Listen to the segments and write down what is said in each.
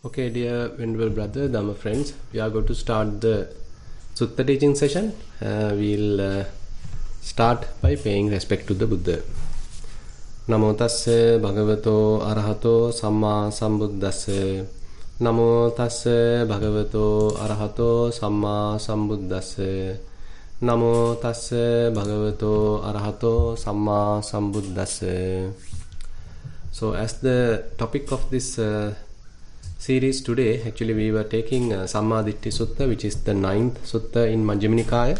Okay, dear venerable brother, Dhamma friends, we are going to start the Sutta teaching session. We'll start by paying respect to the Buddha. Namo tassa bhagavato arahato samma sambuddhassa. Namo tassa bhagavato arahato samma sambuddhassa. Namo tassa bhagavato arahato samma sambuddhassa. So as the topic of this series today, actually we were taking Sammaditthi Sutta, which is the 9th Sutta in Majjhima Nikaya.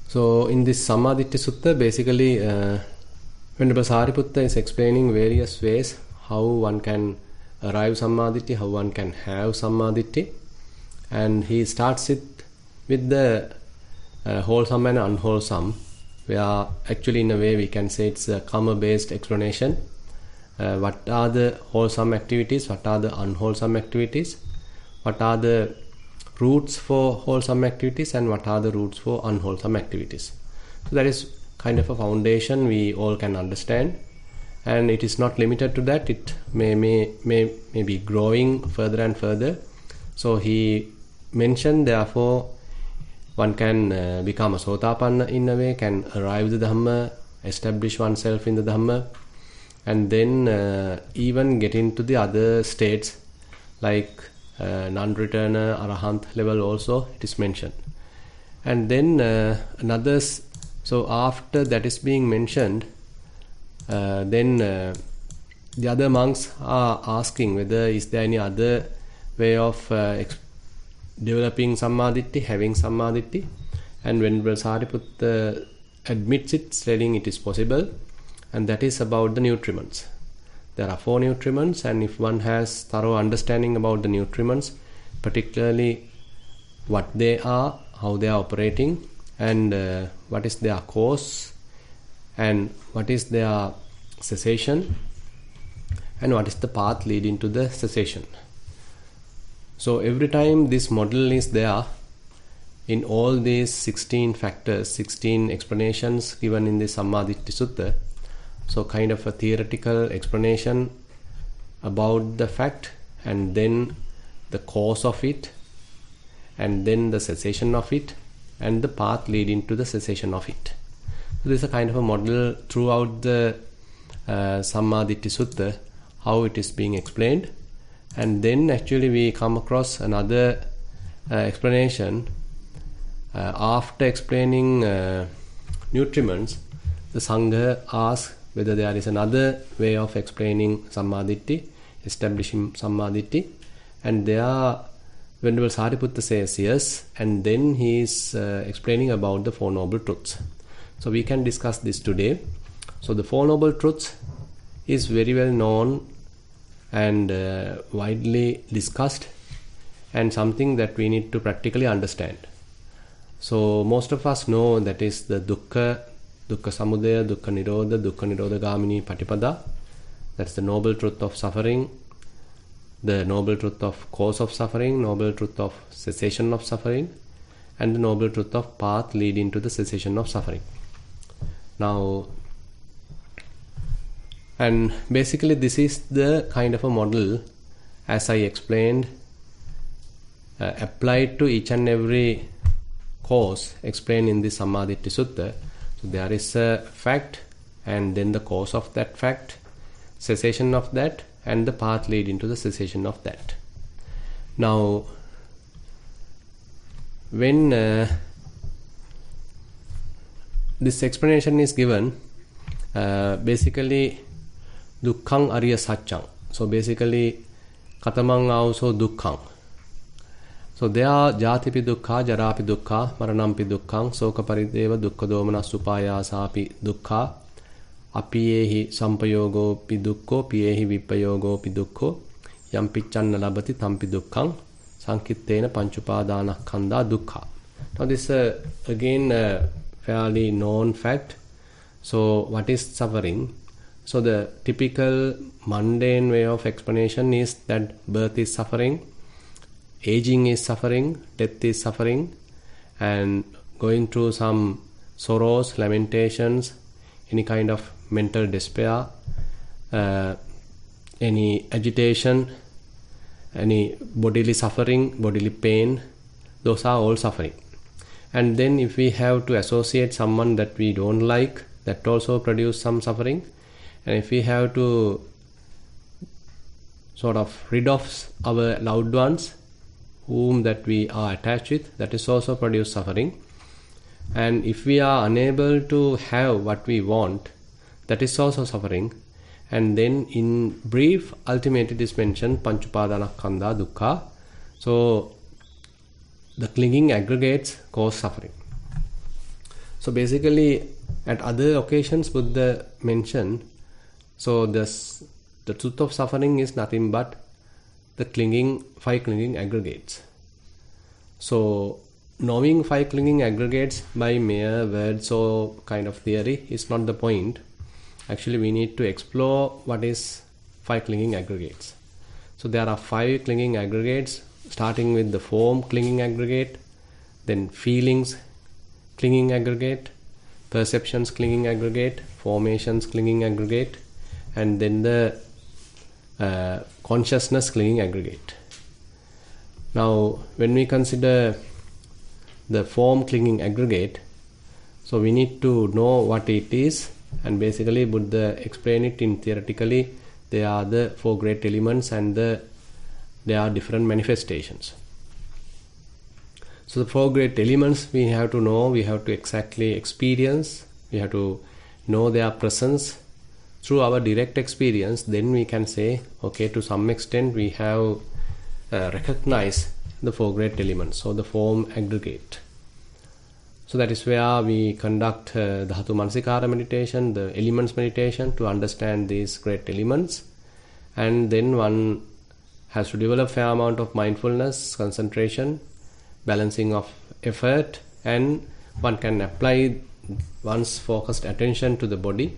So in this Sammaditthi Sutta, basically Venerable Sariputta is explaining various ways how one can arrive Sammaditthi, how one can have Sammaditthi, and he starts it with the wholesome and unwholesome, where actually in a way we can say it's a karma based explanation. What are the wholesome activities, what are the unwholesome activities, what are the roots for wholesome activities, and what are the roots for unwholesome activities. So that is kind of a foundation we all can understand, and it is not limited to that. It may be growing further and further. So he mentioned, therefore one can become a Sotapanna in a way, can arrive the Dhamma, establish oneself in the Dhamma, and then even get into the other states like non-returner, arahant level also it is mentioned. And then so after that is being mentioned, then the other monks are asking whether is there any other way of developing Sammaditthi, having Sammaditthi, and Venerable Sariputta admits it, saying it is possible. And that is about the nutriments. There are 4 nutriments, and if one has thorough understanding about the nutriments, particularly what they are, how they are operating, and what is their cause, and what is their cessation, and what is the path leading to the cessation. So every time this model is there in all these 16 factors, 16 explanations given in the Sammaditthi Sutta. So kind of a theoretical explanation about the fact, and then the cause of it, and then the cessation of it, and the path leading to the cessation of it. So this is a kind of a model throughout the Sammaditthi Sutta, how it is being explained. And then actually we come across another explanation. After explaining nutriments, the Sangha asks whether there is another way of explaining Sammaditthi, establishing Sammaditthi, and there Venerable Sariputta says yes, and then he is explaining about the 4 Noble Truths. So we can discuss this today. So the 4 Noble Truths is very well known and widely discussed, and something that we need to practically understand. So most of us know that is the dukkha samudaya, dukkha nirodha gamini patipada. That's the noble truth of suffering, the noble truth of cause of suffering, noble truth of cessation of suffering, and the noble truth of path leading to the cessation of suffering. Now, and basically this is the kind of a model, as I explained, applied to each and every cause explained in the Sammaditthi Sutta. So there is a fact, and then the cause of that fact, cessation of that, and the path leading to the cessation of that. Now, when this explanation is given, basically dukkhang ariya satchang. So basically katamang also dukkhang. So there are jatipi dukkha, jarapi dukkha, maranampi dukkhang, soka parideva dukkha domana supayasapi dukkha, apiyehi sampayogo pi dukkho, piyehi vipayogo pi dukkho, yam picchanna labati tampi dukkhang, sankittena panchupadana khanda dukkha. Now this again a fairly known fact. So what is suffering? So the typical mundane way of explanation is that birth is suffering, aging is suffering, death is suffering, and going through some sorrows, lamentations, any kind of mental despair, any agitation, any bodily suffering, bodily pain, those are all suffering. And then if we have to associate someone that we don't like, that also produce some suffering. And if we have to sort of rid of our loved ones whom that we are attached with, that is also produce suffering. And if we are unable to have what we want, that is also suffering. And then in brief, ultimately it is mentioned Panchupadanaskandha dukkha. So the clinging aggregates cause suffering. So basically at other occasions Buddha mentioned, so the truth of suffering is nothing but the five clinging aggregates. So knowing five clinging aggregates by mere words or kind of theory is not the point. Actually we need to explore what is five clinging aggregates. So there are five clinging aggregates, starting with the form clinging aggregate, then feelings clinging aggregate, perceptions clinging aggregate, formations clinging aggregate, and then the consciousness clinging aggregate. Now when we consider the form clinging aggregate, so we need to know what it is, and basically Buddha explain it in theoretically. They are the four great elements and there are different manifestations. So the four great elements we have to know, we have to exactly experience, we have to know their presence through our direct experience. Then we can say, okay, to some extent we have recognized the four great elements, so the form aggregate. So that is where we conduct Dhatu Manasikara meditation, the elements meditation, to understand these great elements. And then one has to develop a fair amount of mindfulness, concentration, balancing of effort, and one can apply one's focused attention to the body,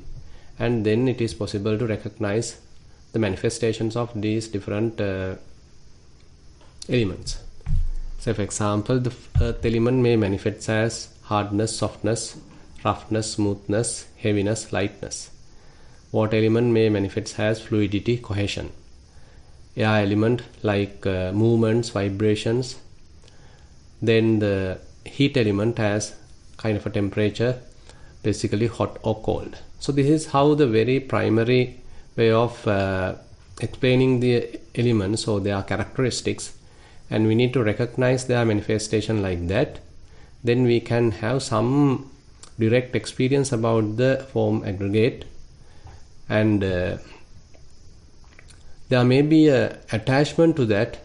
and then it is possible to recognize the manifestations of these different elements. So for example, the earth element may manifest as hardness, softness, roughness, smoothness, heaviness, lightness. Water element may manifest as fluidity, cohesion. Air element like movements, vibrations. Then the heat element has kind of a temperature, basically hot or cold. So this is how the very primary way of explaining the elements or their characteristics, and we need to recognize their manifestation like that. Then we can have some direct experience about the form aggregate, and there may be a attachment to that.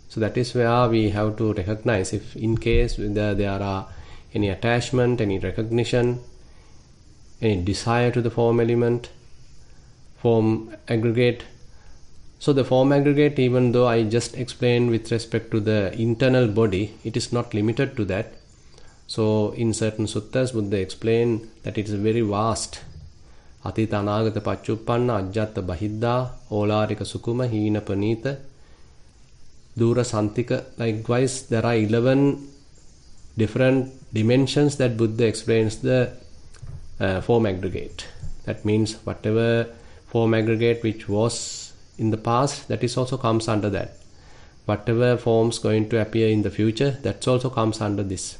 So that is where we have to recognize if in case there are any attachment, any recognition, any desire to the form element, form aggregate. So the form aggregate, even though I just explained with respect to the internal body, it is not limited to that. So in certain suttas, Buddha explained that it is very vast. Atita anagata pachuppanna ajjatta bahidda olarika sukuma hina panita dura santika. Likewise, there are 11 different dimensions that Buddha explains the form aggregate. That means whatever form aggregate which was in the past, that is also comes under that. Whatever forms going to appear in the future, that also comes under this.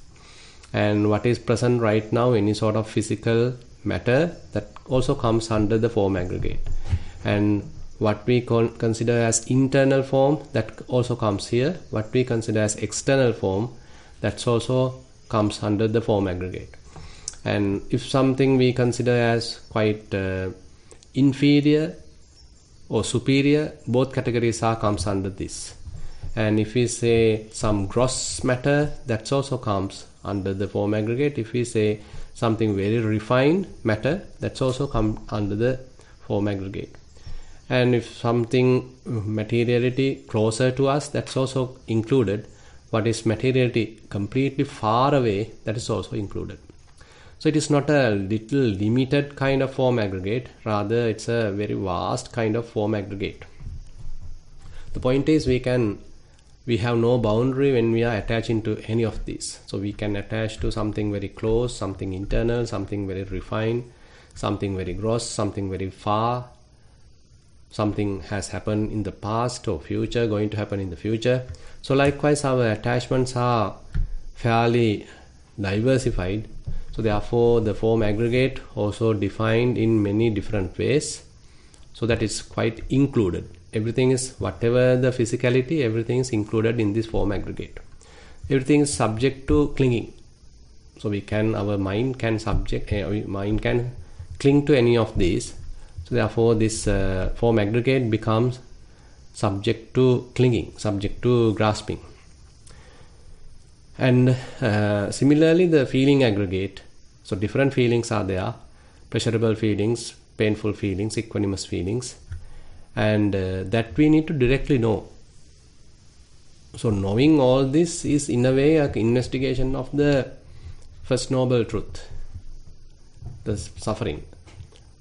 And what is present right now, any sort of physical matter, that also comes under the form aggregate. And what we consider as internal form, that also comes here. What we consider as external form, that also comes under the form aggregate. And if something we consider as quite inferior or superior, both categories comes under this. And if we say some gross matter, that also comes under the form aggregate. If we say something very refined matter, that's also come under the form aggregate. And if something materiality closer to us, that's also included. What is materiality completely far away, that is also included. So it is not a little limited kind of form aggregate, rather it's a very vast kind of form aggregate. The point is we have no boundary when we are attaching to any of these. So we can attach to something very close, something internal, something very refined, something very gross, something very far. something has happened in the past or future, going to happen in the future. So likewise, our attachments are fairly diversified. So therefore, the form aggregate also defined in many different ways. So that is quite included. Everything is, whatever the physicality, everything is included in this form aggregate. Everything is subject to clinging. So our mind can cling to any of these. So therefore, this form aggregate becomes subject to clinging, subject to grasping. And similarly, the feeling aggregate. So different feelings are there: pleasurable feelings, painful feelings, equanimous feelings, and that we need to directly know. So knowing all this is in a way an investigation of the first noble truth, the suffering.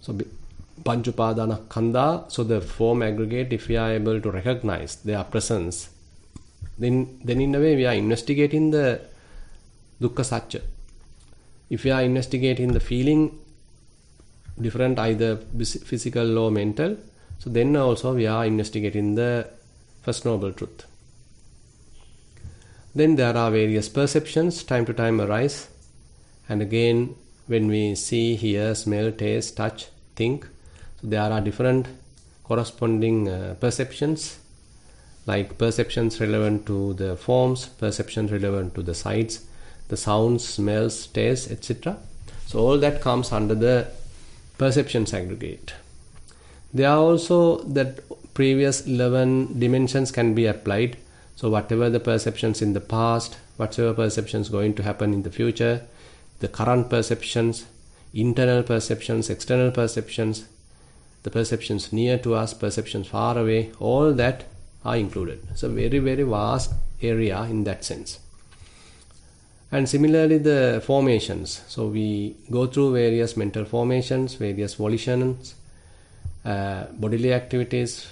So Panchupadana Khandha, so the form aggregate, if we are able to recognize their presence, then in a way we are investigating the dukkha satcha. If we are investigating the feeling, different either physical or mental, so then also we are investigating the first noble truth. Then there are various perceptions time to time arise, and again when we see, hear, smell, taste, touch, think, so there are different corresponding perceptions, like perceptions relevant to the forms, perceptions relevant to the sights, the sounds, smells, tastes, etc. So all that comes under the perceptions aggregate. There are also that previous 11 dimensions can be applied. So whatever the perceptions in the past, whatever perceptions going to happen in the future, the current perceptions, internal perceptions, external perceptions, the perceptions near to us, perceptions far away, all that are included. It's a very, very vast area in that sense. And similarly, the formations. So we go through various mental formations, various volitions, bodily activities,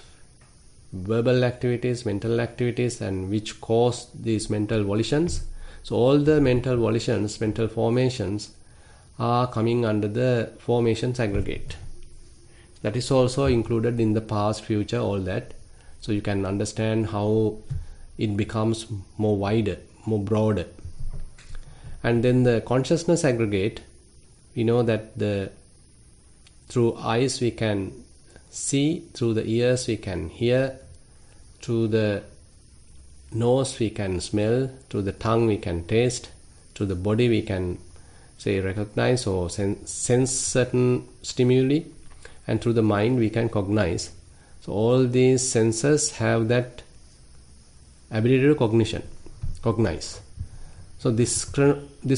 verbal activities, mental activities, and which cause these mental volitions. So all the mental volitions, mental formations are coming under the formations aggregate. That is also included in the past, future, all that. So you can understand how it becomes more wider, more broader. And then the consciousness aggregate, we know that through eyes we can see, through the ears we can hear, through the nose we can smell, through the tongue we can taste, through the body we can say recognize or sense certain stimuli, and through the mind we can cognize. So all these senses have that ability to cognize. So this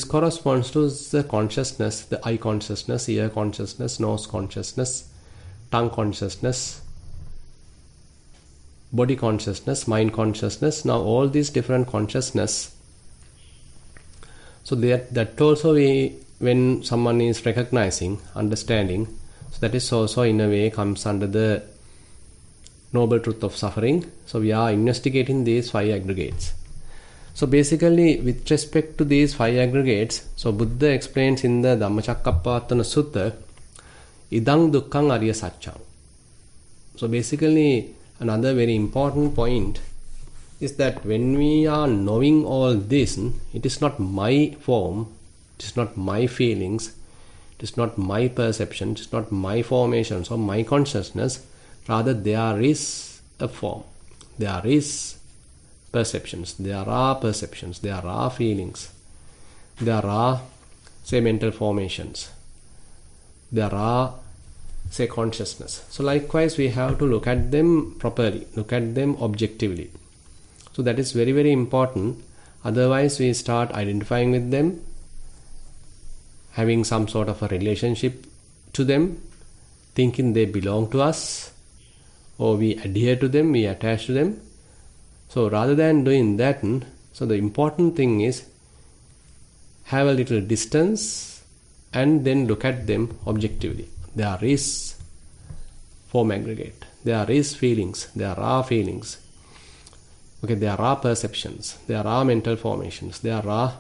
corresponds to the consciousness, the eye consciousness, ear consciousness, nose consciousness, tongue consciousness, body consciousness, mind consciousness. Now all these different consciousness. So that also when someone is recognizing, understanding, so that is also in a way comes under the noble truth of suffering. So we are investigating these 5 aggregates. So basically, with respect to these 5 aggregates, so Buddha explains in the Dhammacakkappavattana Sutta, idang dukkhang ariya satchang. So basically, another very important point is that when we are knowing all this, it is not my form, it is not my feelings, it is not my perception, it is not my formations or my consciousness. Rather, there is a form, there is perceptions, there are feelings, there are, say, mental formations, there are, say, consciousness. So likewise, we have to look at them properly, look at them objectively. So that is very, very important. Otherwise, we start identifying with them, having some sort of a relationship to them, thinking they belong to us, or we adhere to them, we attach to them. So rather than doing that, so the important thing is have a little distance and then look at them objectively. There is form aggregate, there is feelings, there are feelings, okay, there are perceptions, there are mental formations, there are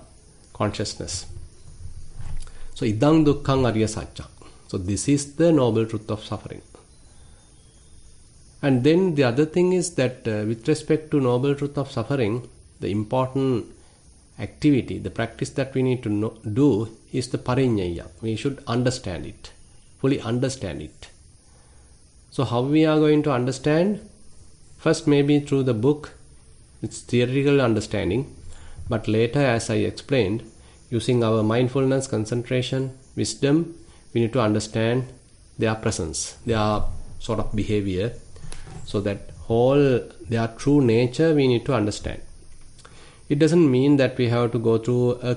consciousness. So idang dukkhang ariya satchang. So this is the noble truth of suffering. And then the other thing is that with respect to noble truth of suffering, the important activity, the practice that we need to do is the pariññaya. We should understand it, fully understand it. So how we are going to understand? First maybe through the book, it's theoretical understanding, but later, as I explained, using our mindfulness, concentration, wisdom, we need to understand their presence, their sort of behavior, so that whole their true nature we need to understand. It doesn't mean that we have to go through a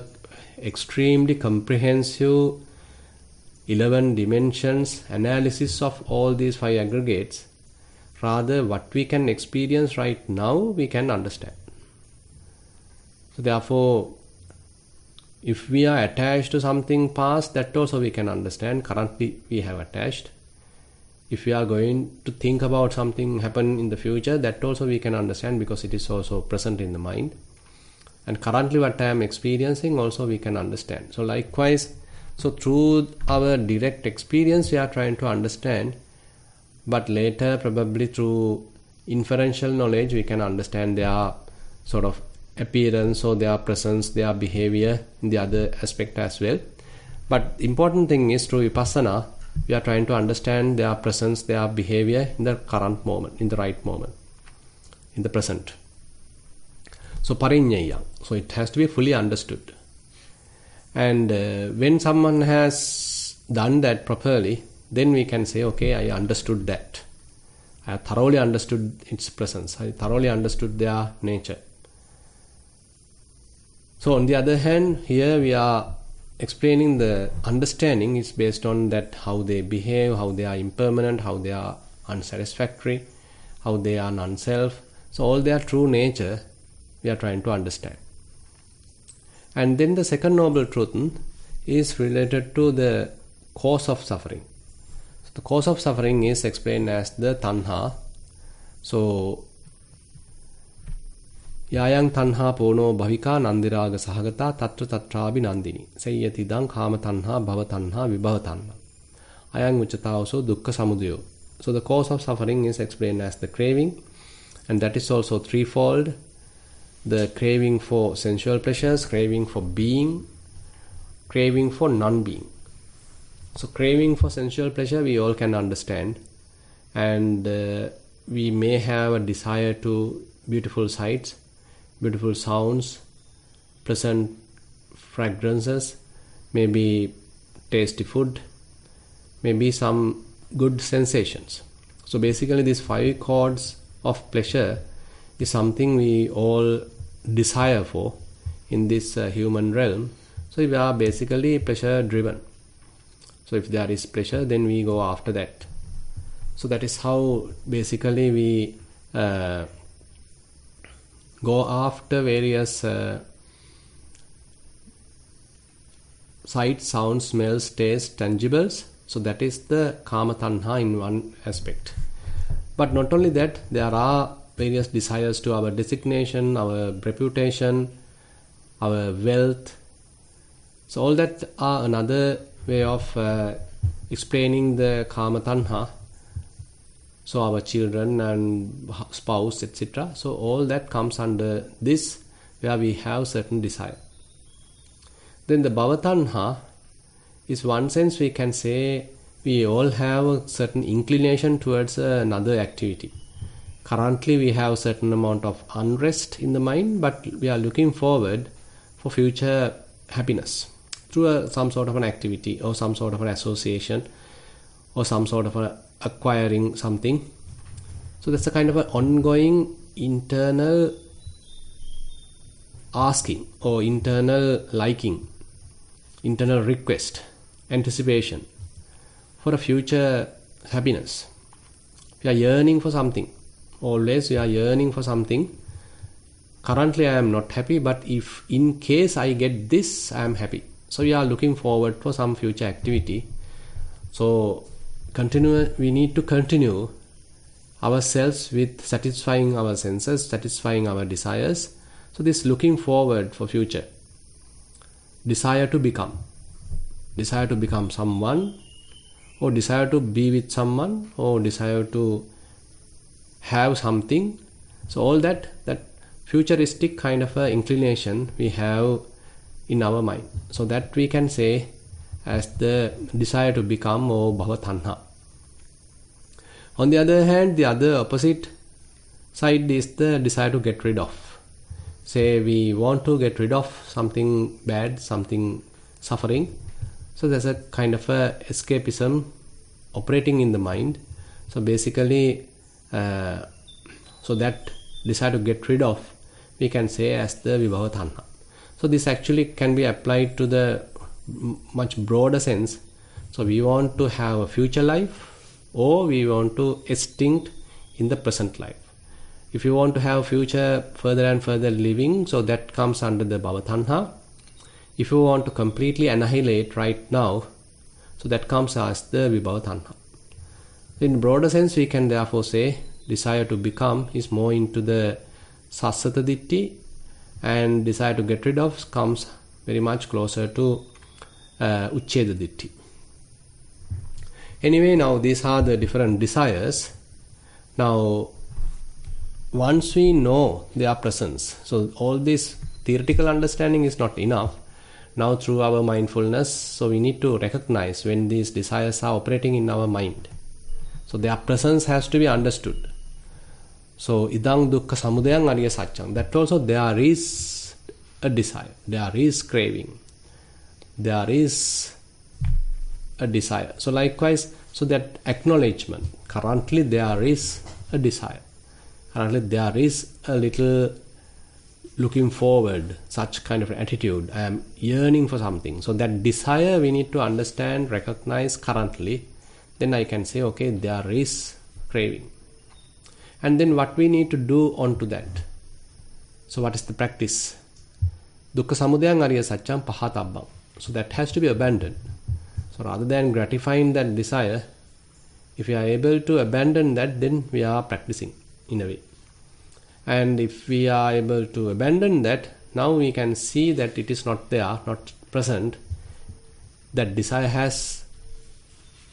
extremely comprehensive 11 dimensions analysis of all these 5 aggregates. Rather, what we can experience right now, we can understand. So therefore, if we are attached to something past, that also we can understand. Currently, we have attached. If we are going to think about something happen in the future, that also we can understand because it is also present in the mind. And currently what I am experiencing also we can understand. So likewise, so through our direct experience we are trying to understand, but later probably through inferential knowledge we can understand their sort of appearance or their presence, their behavior in the other aspect as well. But important thing is through vipassana, we are trying to understand their presence, their behavior in the current moment, in the right moment, in the present. So pariññaya. So it has to be fully understood. And when someone has done that properly, then we can say, okay, I understood that. I thoroughly understood its presence. I thoroughly understood their nature. So on the other hand, here we are explaining the understanding is based on that how they behave, how they are impermanent, how they are unsatisfactory, how they are non-self. So all their true nature we are trying to understand. And then the second noble truth is related to the cause of suffering. So the cause of suffering is explained as the tanha. So Yayang tanha pono bhavika nandiraga sahagata tatra tatrabi nandini sayyatidang kama tanha bhava tanha vibhava tanha ayang uchataoso dukkha samudayo. So the cause of suffering is explained as the craving, and that is also threefold. The craving for sensual pleasures, craving for being, craving for non-being. So craving for sensual pleasure we all can understand, and we may have a desire to beautiful sights, beautiful sounds, pleasant fragrances, maybe tasty food, maybe some good sensations. So basically these 5 chords of pleasure is something we all desire for in this human realm. So we are basically pleasure driven. So if there is pleasure, then we go after that. So that is how basically we go after various sights, sounds, smells, tastes, tangibles. So that is the kama tanha in one aspect. But not only that, there are various desires to our designation, our reputation, our wealth. So all that are another way of explaining the kama tanha. So our children and spouse, etc. So all that comes under this, where we have certain desire. Then the bhava tanha is one sense we can say we all have a certain inclination towards another activity. Currently we have a certain amount of unrest in the mind, but we are looking forward for future happiness through some sort of an activity or some sort of an association or some sort of acquiring something. So that's a kind of an ongoing internal asking or internal liking, internal request, anticipation for a future happiness. We are yearning for something. Always we are yearning for something. Currently I am not happy, but if in case I get this, I am happy. So we are looking forward for some future activity. So we need to continue ourselves with satisfying our senses, satisfying our desires. So this looking forward for future. Desire to become someone, or desire to be with someone, or desire to have something. So all that futuristic kind of inclination we have in our mind. So that we can say as the desire to become or bhava tanha. On the other hand, the other opposite side is the desire to get rid of. Say we want to get rid of something bad, something suffering. So there's a kind of a escapism operating in the mind. So basically, so that desire to get rid of, we can say as the vibhava tanha. So this actually can be applied to the much broader sense. So we want to have a future life, or we want to extinct in the present life. If you want to have future further and further living, so that comes under the bhava tanha. If you want to completely annihilate right now, so that comes as the vibhava tanha. In broader sense, we can therefore say desire to become is more into the sassata ditti, and desire to get rid of comes very much closer to uchcheda ditti. Anyway, now these are the different desires. Now, once we know their presence, so all this theoretical understanding is not enough. Now through our mindfulness, so we need to recognize when these desires are operating in our mind. So their presence has to be understood. So idang dukkha samudayang ariya satchang. That also there is a desire, there is craving, there is a desire. So likewise, so that acknowledgement, currently there is a desire. Currently there is a little looking forward, such kind of attitude. I am yearning for something. So that desire we need to understand, recognize currently. Then I can say, okay, there is craving. And then what we need to do onto that? So what is the practice? Dukkha samudayang ariya satcham pahatabbam. So that has to be abandoned. So rather than gratifying that desire, if we are able to abandon that, then we are practicing in a way. And if we are able to abandon that, now we can see that it is not there, not present. That desire has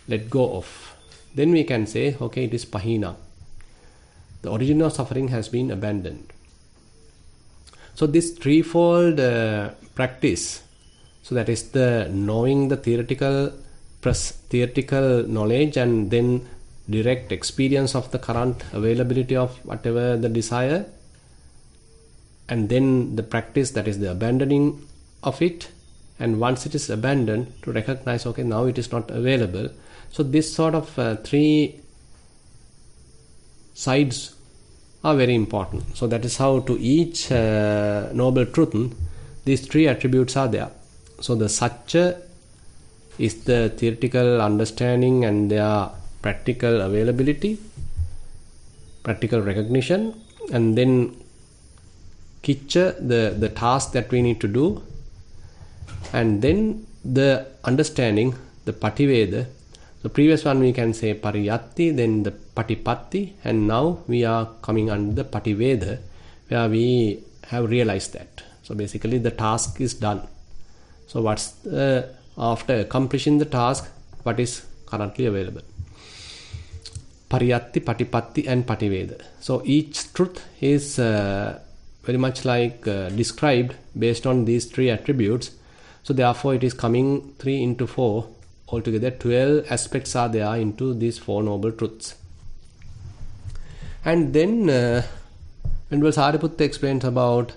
let go of. Then we can say, okay, it is pahina. The origin of suffering has been abandoned. So this threefold practice, so that is the knowing the theoretical knowledge, and then direct experience of the current availability of whatever the desire, and then the practice, that is the abandoning of it, and once it is abandoned, to recognize, okay, now it is not available. So this sort of three sides are very important. So that is how to each noble truth, these three attributes are there. So the satcha is the theoretical understanding and their practical availability, practical recognition, and then kiccha, the task that we need to do, and then the understanding, the pativeda. The previous one we can say pariyatti, then the patipatti, and now we are coming under the pativeda, where we have realized that. So basically the task is done. So what's after accomplishing the task, what is currently available? Pariyatti, patipatti, and pativeda. So each truth is very much like described based on these three attributes. So therefore it is coming 3 into 4. Altogether 12 aspects are there into these 4 noble truths. And then Venerable Sariputta explains about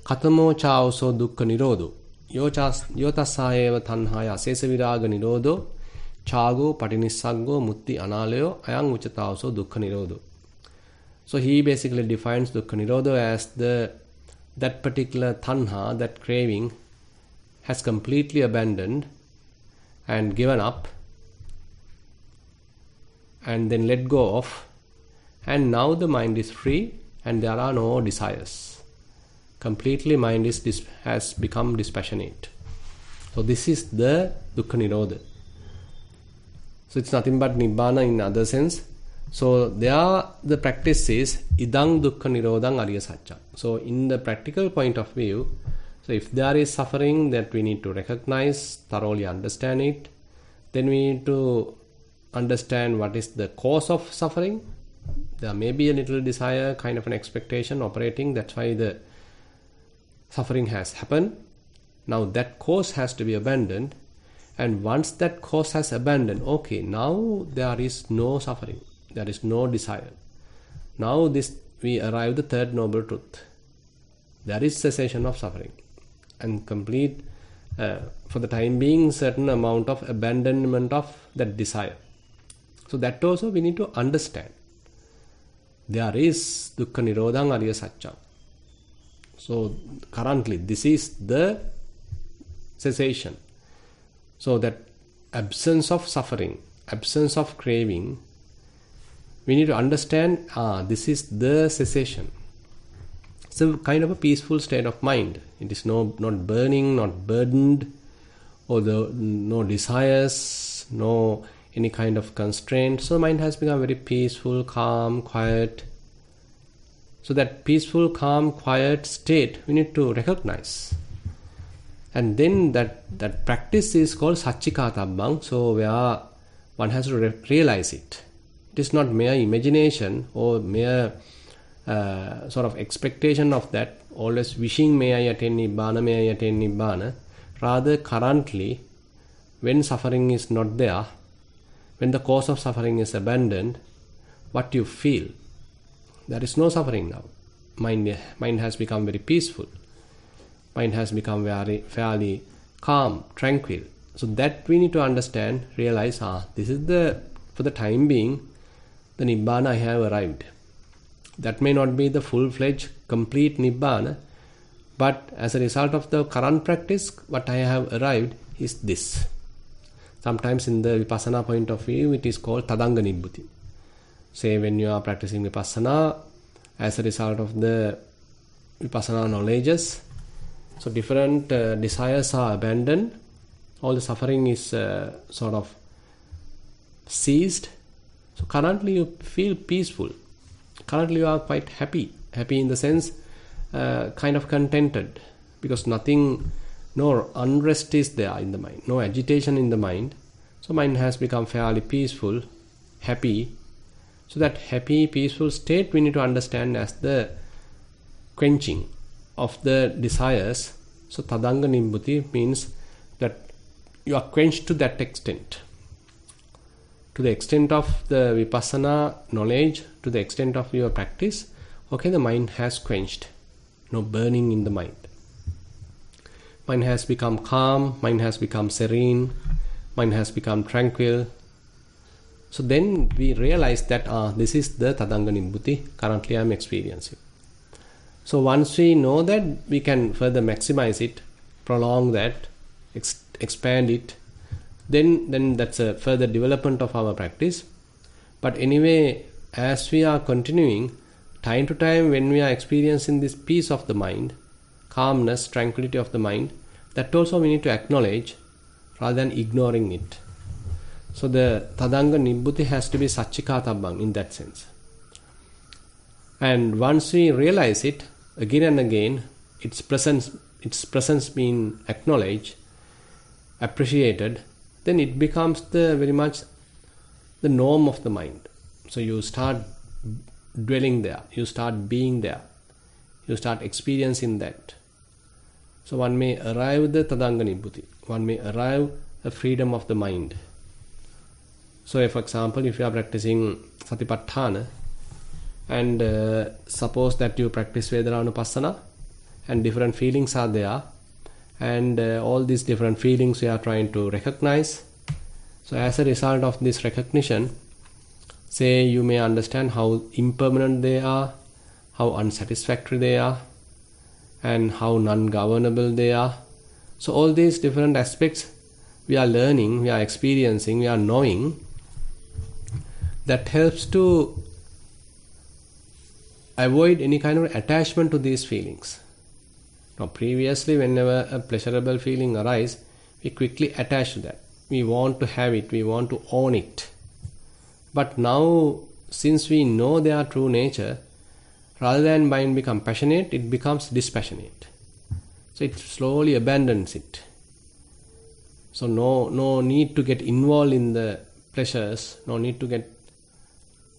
Katamo Chaoso Dukkha Nirodho Yotasaeva Tanhaya Asesa Viraga Nirodho Chago Patinissaggo Mutti Analayo Ayang Uchataoso Dukkha Nirodho. So he basically defines Dukkha Nirodho as that particular tanha, that craving, has completely abandoned and given up, and then let go of, and now the mind is free and there are no desires. Completely mind has become dispassionate. So this is the Dukkha Nirodha. So it's nothing but Nibbana in other sense. So there the practice is idang dukkha nirodhang ariya satcha. So in the practical point of view, so if there is suffering, that we need to recognize, thoroughly understand it. Then we need to understand what is the cause of suffering. There may be a little desire, kind of an expectation operating. That's why the suffering has happened. Now that cause has to be abandoned. And once that cause has abandoned, okay, now there is no suffering. There is no desire. Now we arrive the third noble truth. There is cessation of suffering. And complete, for the time being, certain amount of abandonment of that desire. So that also we need to understand. There is dukkha nirodhang ariya satcham. So currently this is the cessation. So that absence of suffering, absence of craving, we need to understand, this is the cessation. It's a kind of a peaceful state of mind. It is not burning, not burdened, or no desires, no any kind of constraint. So the mind has become very peaceful, calm, quiet. So that peaceful, calm, quiet state we need to recognize. And then that practice is called satchikatabbang. So where one has to realize it. It is not mere imagination or mere sort of expectation of that, always wishing may I attain Nibbana. Rather currently, when suffering is not there, when the cause of suffering is abandoned, what you feel? There is no suffering now. Mind has become very peaceful. Mind has become very fairly calm, tranquil. So that we need to understand, realize, this is for the time being, the Nibbana I have arrived. That may not be the full-fledged, complete Nibbana, but as a result of the current practice, what I have arrived is this. Sometimes in the Vipassana point of view, it is called Tadanga Nibbutthi. Say when you are practicing Vipassana, as a result of the Vipassana knowledges, so different desires are abandoned, all the suffering is sort of ceased. So currently you feel peaceful. Currently you are quite happy. Happy in the sense, kind of contented. Because no unrest is there in the mind. No agitation in the mind. So mind has become fairly peaceful, happy. So that happy, peaceful state we need to understand as the quenching of the desires. So Tadanga Nibbutthi means that you are quenched to that extent. To the extent of the Vipassana knowledge, to the extent of your practice, okay, the mind has quenched. No burning in the mind. Mind has become calm, mind has become serene, mind has become tranquil. So then we realize that this is the Tadanga Nibbutthi currently I am experiencing. So once we know that, we can further maximize it, prolong that, expand it. Then that's a further development of our practice. But anyway, as we are continuing, time to time when we are experiencing this peace of the mind, calmness, tranquility of the mind, that also we need to acknowledge rather than ignoring it. So the Tadanga Nibbutthi has to be Satchikatabbang in that sense. And once we realize it, again and again, its presence being acknowledged, appreciated, then it becomes very much the norm of the mind. So you start dwelling there, you start being there, you start experiencing that. So one may arrive the Tadanga Nibbutthi, one may arrive the freedom of the mind. So for example, if you are practicing Satipatthana, and suppose that you practice Vedananupassana, and different feelings are there, and all these different feelings we are trying to recognize. So as a result of this recognition, say you may understand how impermanent they are, how unsatisfactory they are, and how non-governable they are. So all these different aspects we are learning, we are experiencing, we are knowing. That helps to avoid any kind of attachment to these feelings. Now previously, whenever a pleasurable feeling arises, we quickly attach to that. We want to have it, we want to own it. But now, since we know their true nature, rather than mind become passionate, it becomes dispassionate. So it slowly abandons it. So no need to get involved in the pleasures, no need to get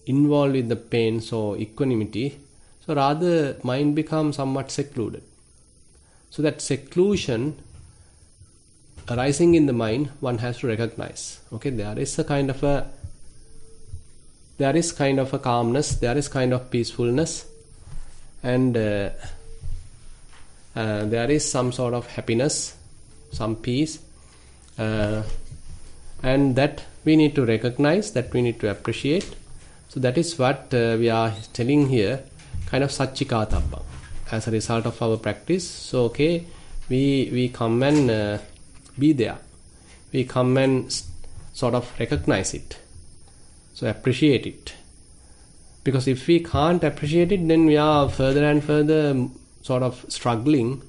involved with the pain, so equanimity. So rather, mind becomes somewhat secluded. So that seclusion arising in the mind, one has to recognize. Okay, there is kind of a calmness, there is kind of peacefulness, and there is some sort of happiness, some peace, and that we need to recognize, that we need to appreciate. So that is what we are telling here, kind of satchikātabbam, as a result of our practice. So okay, we come and be there, we come and sort of recognize it, so appreciate it. Because if we can't appreciate it, then we are further and further sort of struggling,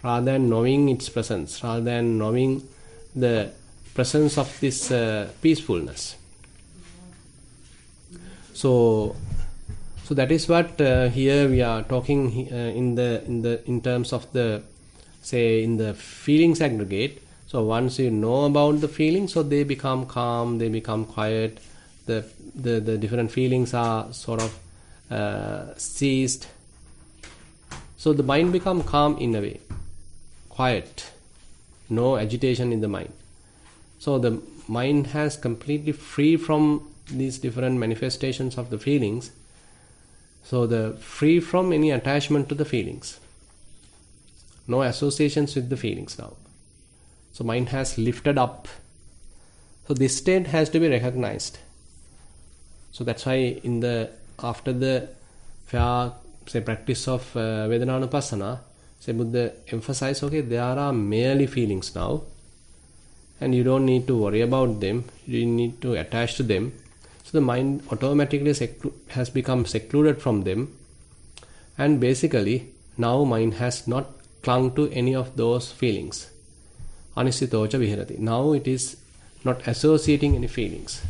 rather than knowing its presence, rather than knowing the presence of this peacefulness. So that is what here we are talking in terms of the, say, in the feelings aggregate. So once you know about the feelings, so they become calm, they become quiet. The different feelings are sort of ceased. So the mind become calm in a way, quiet, no agitation in the mind. So the mind has completely free from these different manifestations of the feelings. So the free from any attachment to the feelings, no associations with the feelings now. So mind has lifted up. So this state has to be recognized. So that's why after the practice of Vedananupassana, say Buddha emphasize, okay, there are merely feelings now, and you don't need to worry about them, you don't need to attach to them. So the mind automatically has become secluded from them, and basically now mind has not clung to any of those feelings. Anisitocha viharati. Now it is not associating any feelings.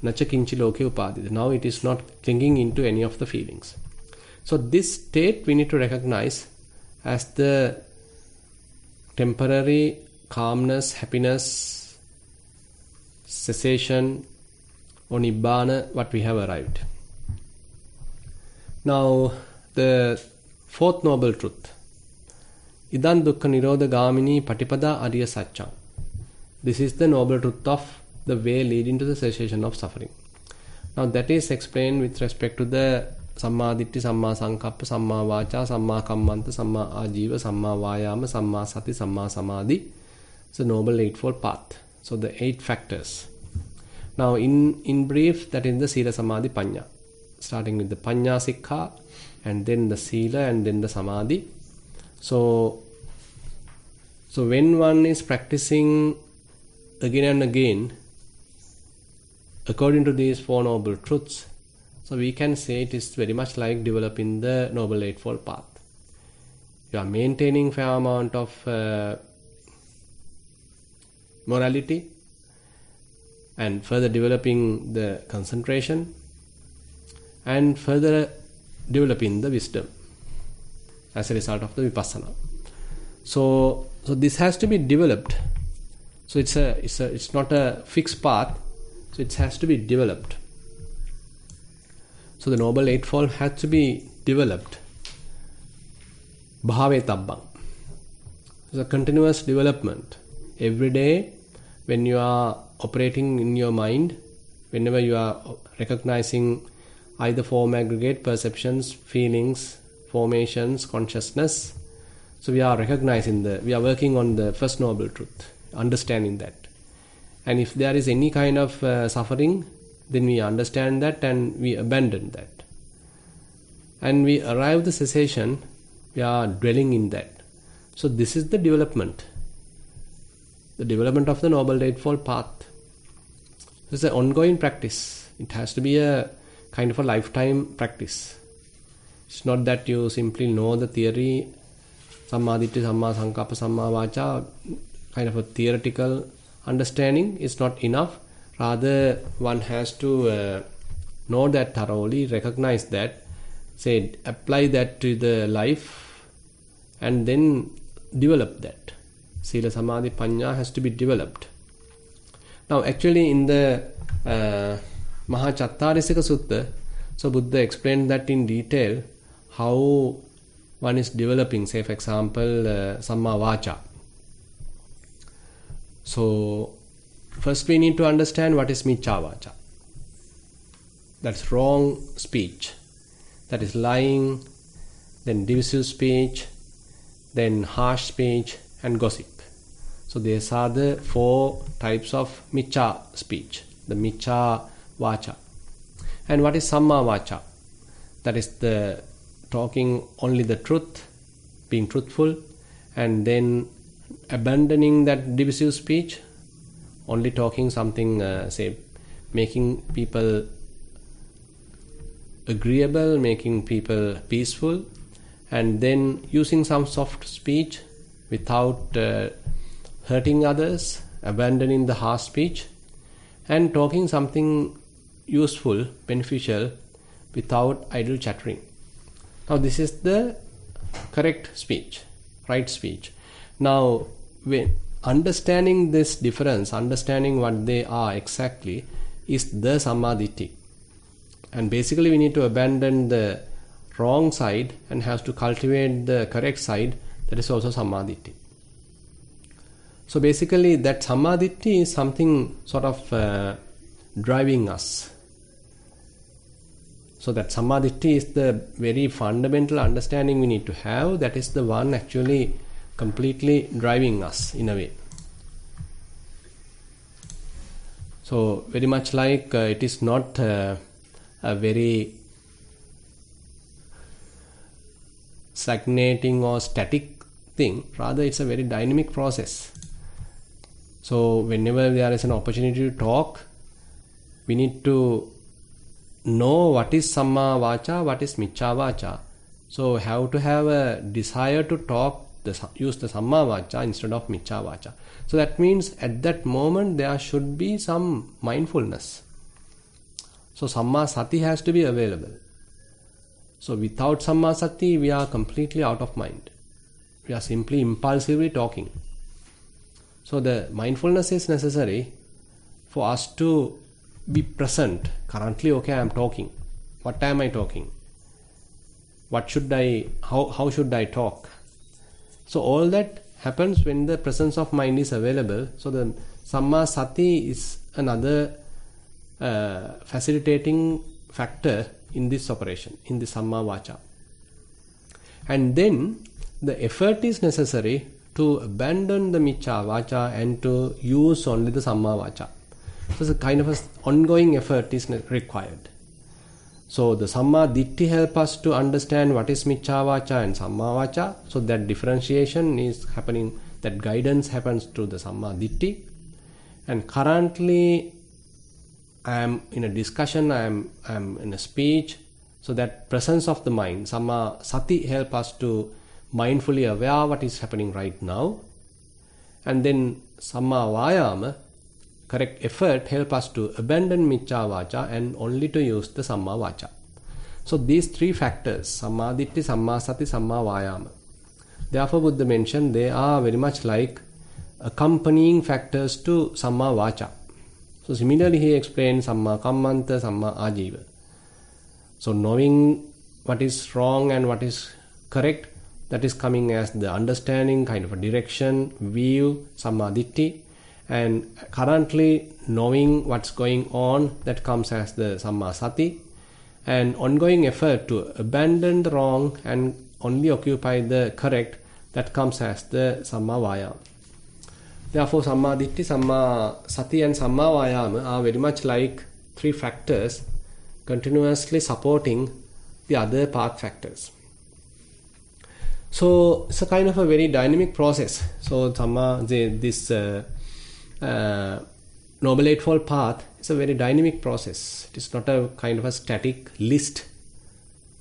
Nacha kinchi loke upadita. Now it is not clinging into any of the feelings. So this state we need to recognize as the temporary calmness, happiness, cessation, or nibbana, what we have arrived. Now the fourth noble truth, Idan dukkha nirodha gamini patipada ariya satcham. This is the noble truth of the way leading to the cessation of suffering. Now that is explained with respect to the Sammaditthi, Samma Sankappa, Samma Vacha, Samma Kammanta, Samma Ajiva, Samma Vayama, Samma Sati, Samma Samadhi. It's the Noble Eightfold Path. So the 8 factors. Now in brief, that is the Sila Samadhi Panya. Starting with the Panya Sikha, and then the Sila, and then the Samadhi. So when one is practicing again and again according to these 4 noble truths, so we can say it is very much like developing the Noble Eightfold Path. You are maintaining fair amount of morality, and further developing the concentration, and further developing the wisdom as a result of the vipassana. So this has to be developed. So it's not a fixed path. So it has to be developed. So the Noble Eightfold has to be developed. Bhavetabbam. It's a continuous development. Every day, when you are operating in your mind, whenever you are recognizing either form aggregate, perceptions, feelings, formations, consciousness, so we are working on the first noble truth, understanding that. And if there is any kind of suffering, then we understand that and we abandon that. And we arrive the cessation, we are dwelling in that. So this is the development. The development of the Noble Eightfold Path. It's an ongoing practice. It has to be a kind of a lifetime practice. It's not that you simply know the theory, Sammaditthi, Samma Sankappa, Samma Vacha, kind of a theoretical understanding is not enough. Rather, one has to know that thoroughly, recognize that, say, apply that to the life, and then develop that. Sila Samadhi Panya has to be developed. Now, actually, in the Mahachattarisika Sutta, so Buddha explained that in detail how one is developing, say for example, Samma Vacha. So, first we need to understand what is Miccha Vacha. That's wrong speech. That is lying, then divisive speech, then harsh speech and gossip. So these are the 4 types of Miccha speech, the Miccha Vacha. And what is Samma Vacha? That is the talking only the truth, being truthful, and then abandoning that divisive speech, only talking something, say, making people agreeable, making people peaceful, and then using some soft speech without hurting others, abandoning the harsh speech, and talking something useful, beneficial, without idle chattering. Now this is the correct speech, right speech. Now, when understanding this difference, understanding what they are exactly, is the Sammaditthi. And basically we need to abandon the wrong side and have to cultivate the correct side, that is also Sammaditthi. So basically that Sammaditthi is something sort of driving us. So that Sammaditthi is the very fundamental understanding we need to have. That is the one actually completely driving us in a way. So very much like it is not a very stagnating or static thing. Rather it's a very dynamic process. So whenever there is an opportunity to talk, we need to know what is Samma Vacha, what is Miccha Vacha. So have to have a desire to talk, use the Samma Vacha instead of Miccha Vacha. So that means at that moment there should be some mindfulness. So Samma Sati has to be available. So without Samma Sati we are completely out of mind. We are simply impulsively talking. So the mindfulness is necessary for us to be present. Currently, okay, I am talking. What am I talking? What should I, how should I talk? So all that happens when the presence of mind is available. So the Samma Sati is another facilitating factor in this operation, in the Samma Vacha. And then the effort is necessary to abandon the Miccha Vacha and to use only the Samma Vacha. So it's a kind of an ongoing effort is required. So the Sammaditthi help us to understand what is Miccha Vacha and Samma Vacha. So that differentiation is happening, that guidance happens to the Sammaditthi. And currently I am in a discussion, I am in a speech. So that presence of the mind, Samma Sati help us to mindfully aware what is happening right now. And then Samma Vayama, correct effort, help us to abandon Miccha Vacha and only to use the Samma Vacha. So these 3 factors, Sammaditthi, Samma Sati, Samma Vayama. Therefore Buddha mentioned they are very much like accompanying factors to Samma Vacha. So similarly he explained Samma Kammanta, Samma Ajiva. So knowing what is wrong and what is correct, that is coming as the understanding, kind of a direction, view, Sammaditthi. And currently knowing what's going on, that comes as the Samma Sati. And ongoing effort to abandon the wrong and only occupy the correct, that comes as the Samma Vayama. Therefore Sammaditthi, Samma Sati and Samma Vayama are very much like 3 factors continuously supporting the other part factors. So it's a kind of a very dynamic process. So this Noble Eightfold Path is a very dynamic process. It is not a kind of a static list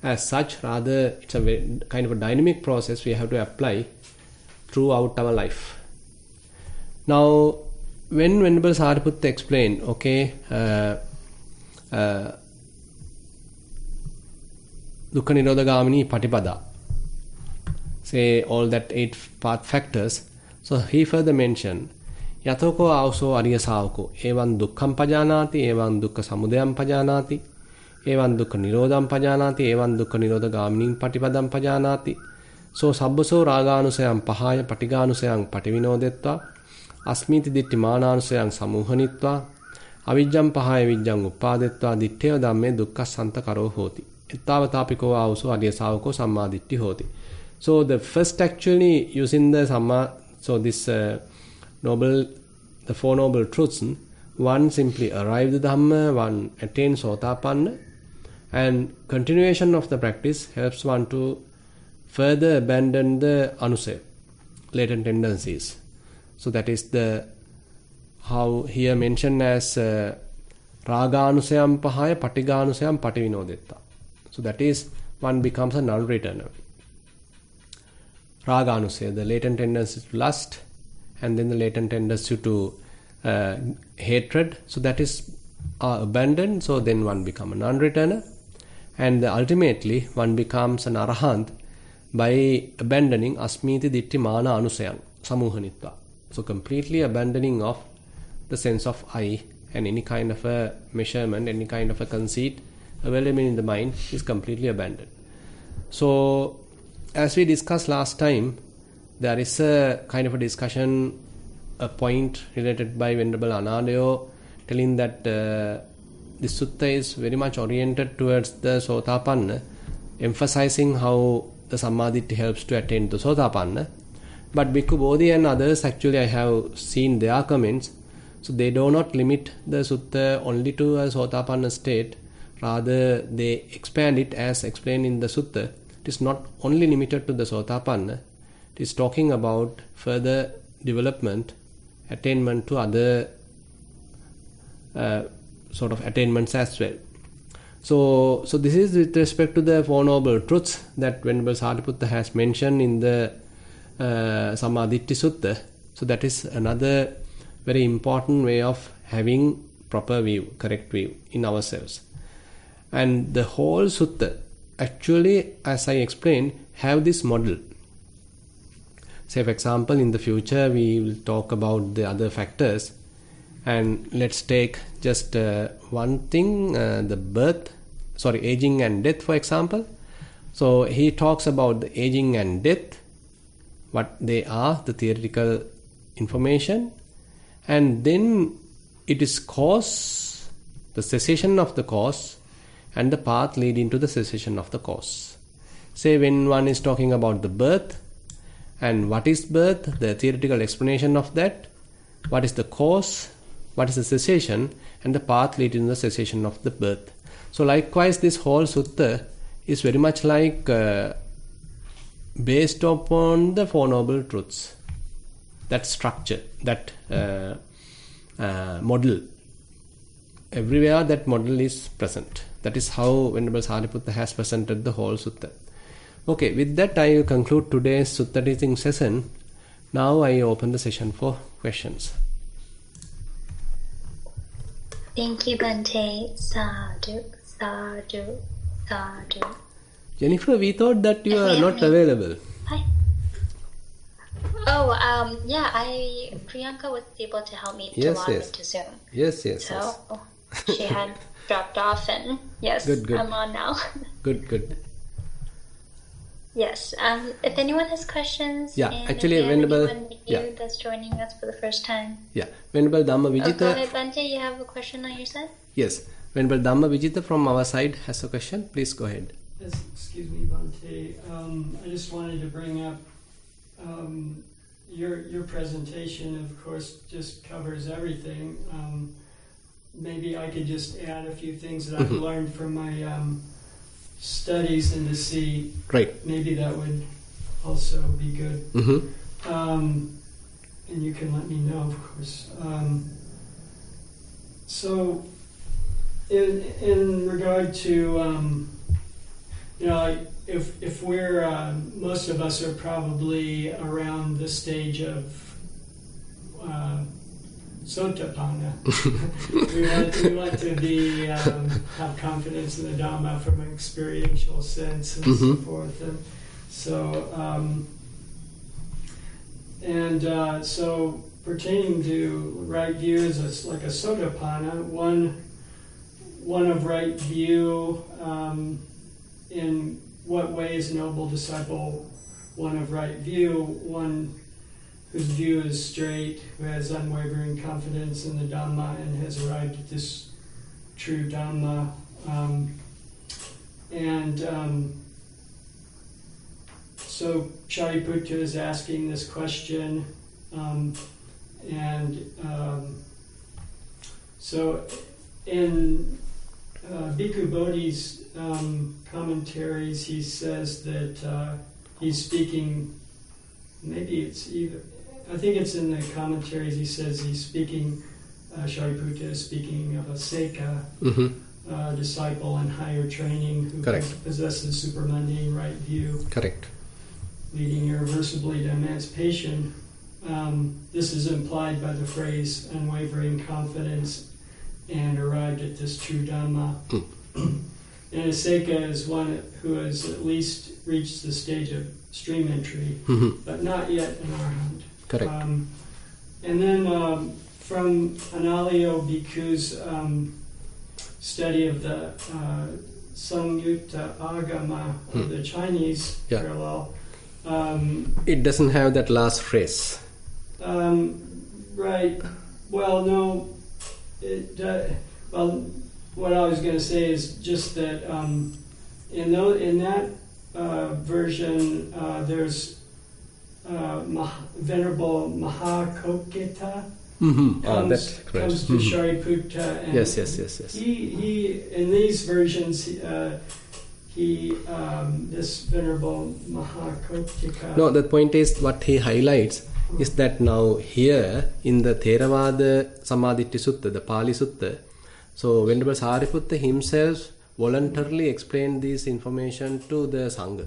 as such. Rather, it's a very kind of a dynamic process we have to apply throughout our life. Now, when Venerable Sariputta explained, okay, Dukkha Nirodhagamini Patipada, say all that 8 path factors, so he further mentioned, Yatoko auso Arya Savako. Evan dukkam pajanati, evan dukkha samudayam pajanati, evan dukkha nirodham pajanati, evan dukkha nirodha gaminim patipadam pajanati. So sabbaso raganusayam pahaya patiganusayam pativinodetva, asmiti ditti mananusayam samuhanitva, avijjam pahaya vijjam uppadetva, ditteva dhamme dukkha santa karo hoti. Ettavatapiko auso Arya Savako Sammaditthi hoti. So the first actually using the Samma, so this the Four Noble Truths, one simply arrive the Dhamma, one attains Sotapanna, and continuation of the practice helps one to further abandon the anusaya, latent tendencies. So that is the how here mentioned as raganusayam pahaya patiganusayam pativinodetta. So that is one becomes a non-returner. Raganusaya, the latent tendency to lust, and then the latent tendency to hatred. So that is abandoned. So then one becomes a non-returner, and ultimately one becomes an arahant by abandoning asmiti ditti mana anusayam samuhanitva. So completely abandoning of the sense of I and any kind of a measurement, any kind of a conceit available in the mind is completely abandoned. So as we discussed last time, there is a kind of a discussion, a point related by Venerable Analayo, telling that this sutta is very much oriented towards the Sotapanna, emphasizing how the Sammaditthi helps to attain to Sotapanna. But Bhikkhu Bodhi and others, actually I have seen their comments, so they do not limit the sutta only to a Sotapanna state, rather they expand it as explained in the sutta. It is not only limited to the Sotapanna, it is talking about further development, attainment to other sort of attainments as well. So this is with respect to the Four Noble Truths that Venerable Sariputta has mentioned in the Sammaditthi Sutta. So that is another very important way of having proper view, correct view in ourselves. And the whole sutta actually, as I explained, have this model. Say for example, in the future we will talk about the other factors, and let's take just one thing, the aging and death, for example. So he talks about the aging and death, what they are, the theoretical information, and then it is cause, the cessation of the cause, and the path leading to the cessation of the cause. Say when one is talking about the birth, and what is birth, the theoretical explanation of that, what is the cause, what is the cessation, and the path leading to the cessation of the birth. So likewise, this whole sutta is very much like based upon the Four Noble Truths. That structure, that model, everywhere that model is present. That is how Venerable Sariputta has presented the whole sutta. Okay, with that I will conclude today's sutta teaching session. Now I open the session for questions. Thank you, Bhante. Sadhu, sadhu, sadhu. Jennifer, we thought that you are not available. Hi. Priyanka was able to help me to log into Zoom. Yes. So she had dropped off, and good. I'm on now. Good. Yes. If anyone has questions, actually, Venerable that's joining us for the first time. Venerable Dhamma Vijita. Go ahead, Bhante. You have a question on your side? Yes. Venerable Dhamma Vijita from our side has a question. Please go ahead. Yes, excuse me, Bhante. I just wanted to bring up your presentation, of course, just covers everything. Maybe I could just add a few things that I've learned from my studies and to see. Right. Maybe that would also be good. And you can let me know, of course. So, in regard to, if we're, most of us are probably around the stage of Sotapanna. we want to be have confidence in the Dhamma from an experiential sense and so forth. And so So pertaining to right view is like a Sotapanna, one of right view. In what way is noble disciple one of right view? One whose view is straight, who has unwavering confidence in the Dhamma and has arrived at this true Dhamma. So Shariputra is asking this question, so in Bhikkhu Bodhi's commentaries, he says that he's speaking, maybe it's either, I think it's in the commentaries, he says he's speaking, Shariputra is speaking of a Seka, disciple in higher training who possesses supermundane right view. Correct. Leading irreversibly to emancipation. This is implied by the phrase unwavering confidence and arrived at this true Dhamma. And a Seka is one who has at least reached the stage of stream entry, but not yet an Arhat. Correct. And then from Analio Bhikkhu's study of the Samyutta Agama of the Chinese parallel, it doesn't have that last phrase. Right. Well, no. Well, what I was going to say is just that in that version, there's Venerable Mahakokita comes to Shariputra, and yes. He in these versions, this Venerable Mahakokita. No, the point is what he highlights is that now here in the Theravada Sammaditthi Sutta, the Pali Sutta, so Venerable Sariputta himself voluntarily explained this information to the Sangha.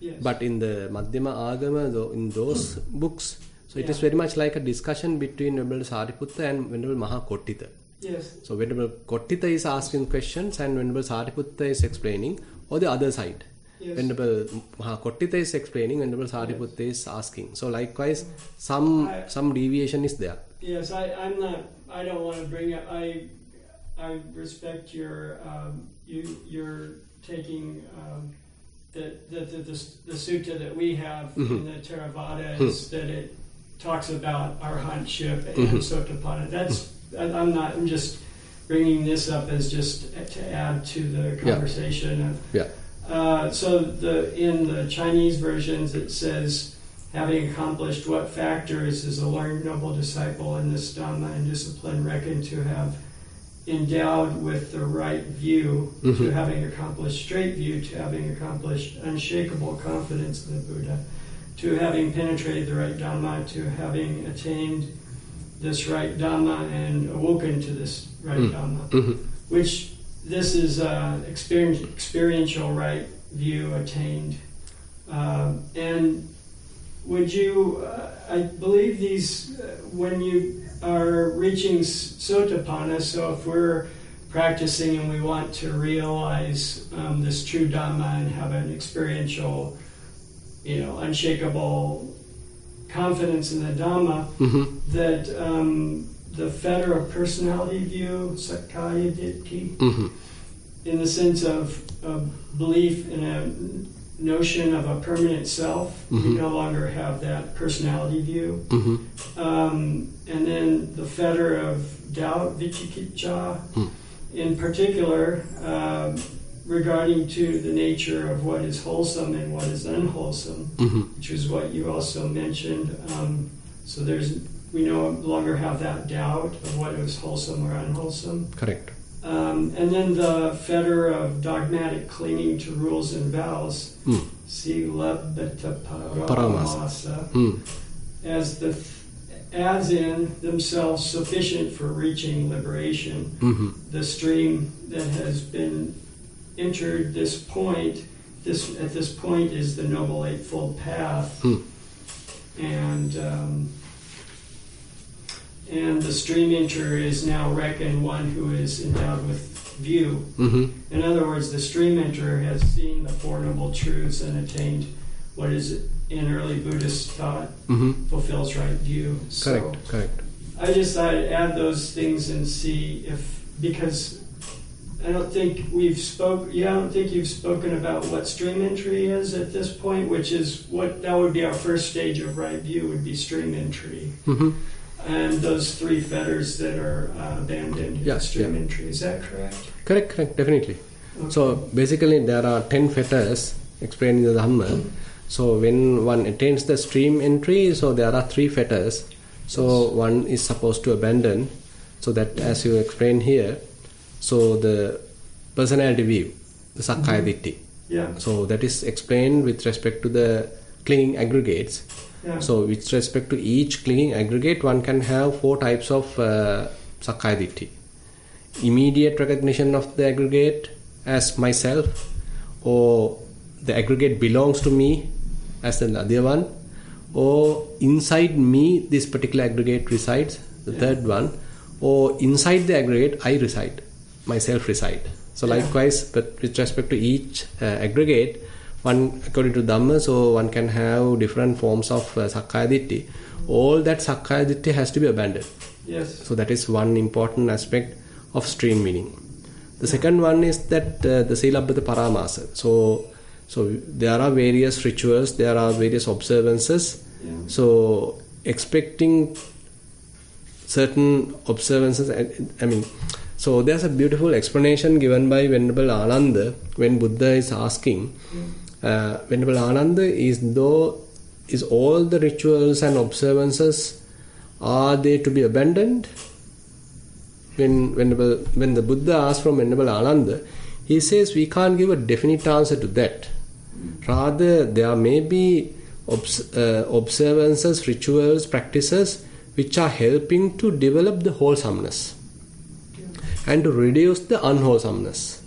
Yes. But in the Madhyama Agama, in those books, so it is very much like a discussion between Venerable Sariputta and Venerable Mahakottita. Yes. So Venerable Kottita is asking questions and Venerable Sariputta is explaining, or the other side. Yes. Venerable Mahakottita is explaining, Venerable Sariputta is asking. So likewise, some deviation is there. Yes, I'm not. I don't want to bring up. I respect your you're taking the sutta that we have in the Theravada is that it talks about arhatship and sotapanna. I'm not. I'm just bringing this up as just to add to the conversation. So in the Chinese versions it says, having accomplished what factors is a learned noble disciple in this Dhamma and discipline reckoned to have endowed with the right view, to having accomplished straight view, to having accomplished unshakable confidence in the Buddha, to having penetrated the right Dhamma, to having attained this right Dhamma and awoken to this right Dhamma, which this is experiential right view attained. And would you, I believe these, when you are reaching Sotapanna, so if we're practicing and we want to realize this true Dhamma and have an experiential, unshakable confidence in the Dhamma, that the fetter of personality view, Sakkaya Ditthi, in the sense of belief in a notion of a permanent self, you no longer have that personality view. And then the fetter of doubt, Vicikicca, in particular, regarding to the nature of what is wholesome and what is unwholesome, which is what you also mentioned. So we no longer have that doubt of what is wholesome or unwholesome. Correct. And then the fetter of dogmatic clinging to rules and vows, Silabhata Paramasa, as in themselves sufficient for reaching liberation. The stream that has been entered this point, at this point is the Noble Eightfold Path, and the stream enter is now reckoned one who is endowed with view. In other words, the stream enter has seen the Four Noble Truths and attained what is in early Buddhist thought fulfills right view. Correct. I just thought I'd add those things and see if, because I don't think you've spoken about what stream entry is at this point, which is that would be our first stage of right view, would be stream entry. And those 3 fetters that are abandoned in stream entry. Is that correct? Correct, definitely. Okay. So basically there are 10 fetters explained in the Dhamma. So when one attains the stream entry, so there are 3 fetters. So one is supposed to abandon. So that, as you explained here, so the personality view, the Sakkaya Ditthi. So that is explained with respect to the clinging aggregates. So with respect to each clinging aggregate, one can have 4 types of Sakkaya Ditthi. Immediate recognition of the aggregate as myself, or the aggregate belongs to me as the other one, or inside me this particular aggregate resides, the third one, or inside the aggregate I reside, myself reside. So likewise, but with respect to each aggregate, one, according to Dhamma, so one can have different forms of Sakkaya Ditthi. All that Sakkaya Ditthi has to be abandoned. So that is one important aspect of stream meaning. The second one is that the Silabbata Paramasa. So there are various rituals, there are various observances. So expecting certain observances, so there's a beautiful explanation given by Venerable Ananda when Buddha is asking. Venerable Ananda is all the rituals and observances, are they to be abandoned? When the Buddha asks from Venerable Ananda, he says we can't give a definite answer to that. Rather, there may be observances, rituals, practices which are helping to develop the wholesomeness and to reduce the unwholesomeness.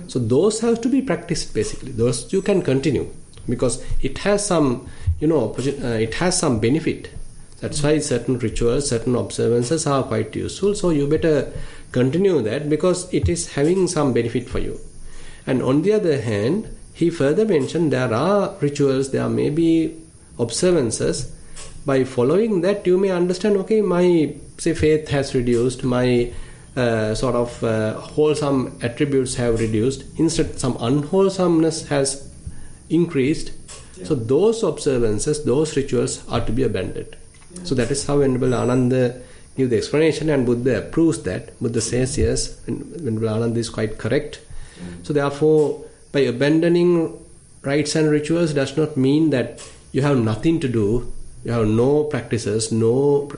So those have to be practiced basically. Those you can continue because it has some, it has some benefit. That's why certain rituals, certain observances are quite useful. So you better continue that because it is having some benefit for you. And on the other hand, he further mentioned there are rituals, there may be observances. By following that, you may understand, okay, my faith has reduced, my wholesome attributes have reduced. Instead, some unwholesomeness has increased. So those observances, those rituals are to be abandoned. So that is how Venerable Ananda gives the explanation, and Buddha approves that. Buddha says yes, Venerable Ananda is quite correct. So therefore, by abandoning rites and rituals does not mean that you have nothing to do, you have no practices, no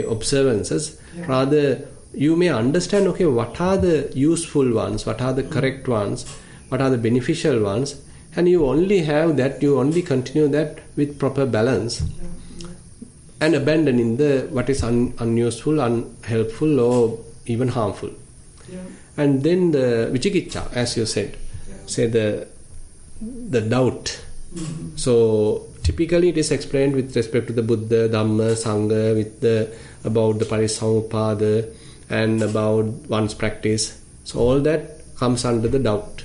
observances. Rather, you may understand, okay, what are the useful ones, what are the correct ones, what are the beneficial ones, and you only have that, you only continue that with proper balance. And abandoning what is unuseful, unhelpful, or even harmful. And then the Vichikicca, as you said, say the doubt. So typically it is explained with respect to the Buddha, Dhamma, Sangha, about the Parissamuppada and about one's practice. So all that comes under the doubt.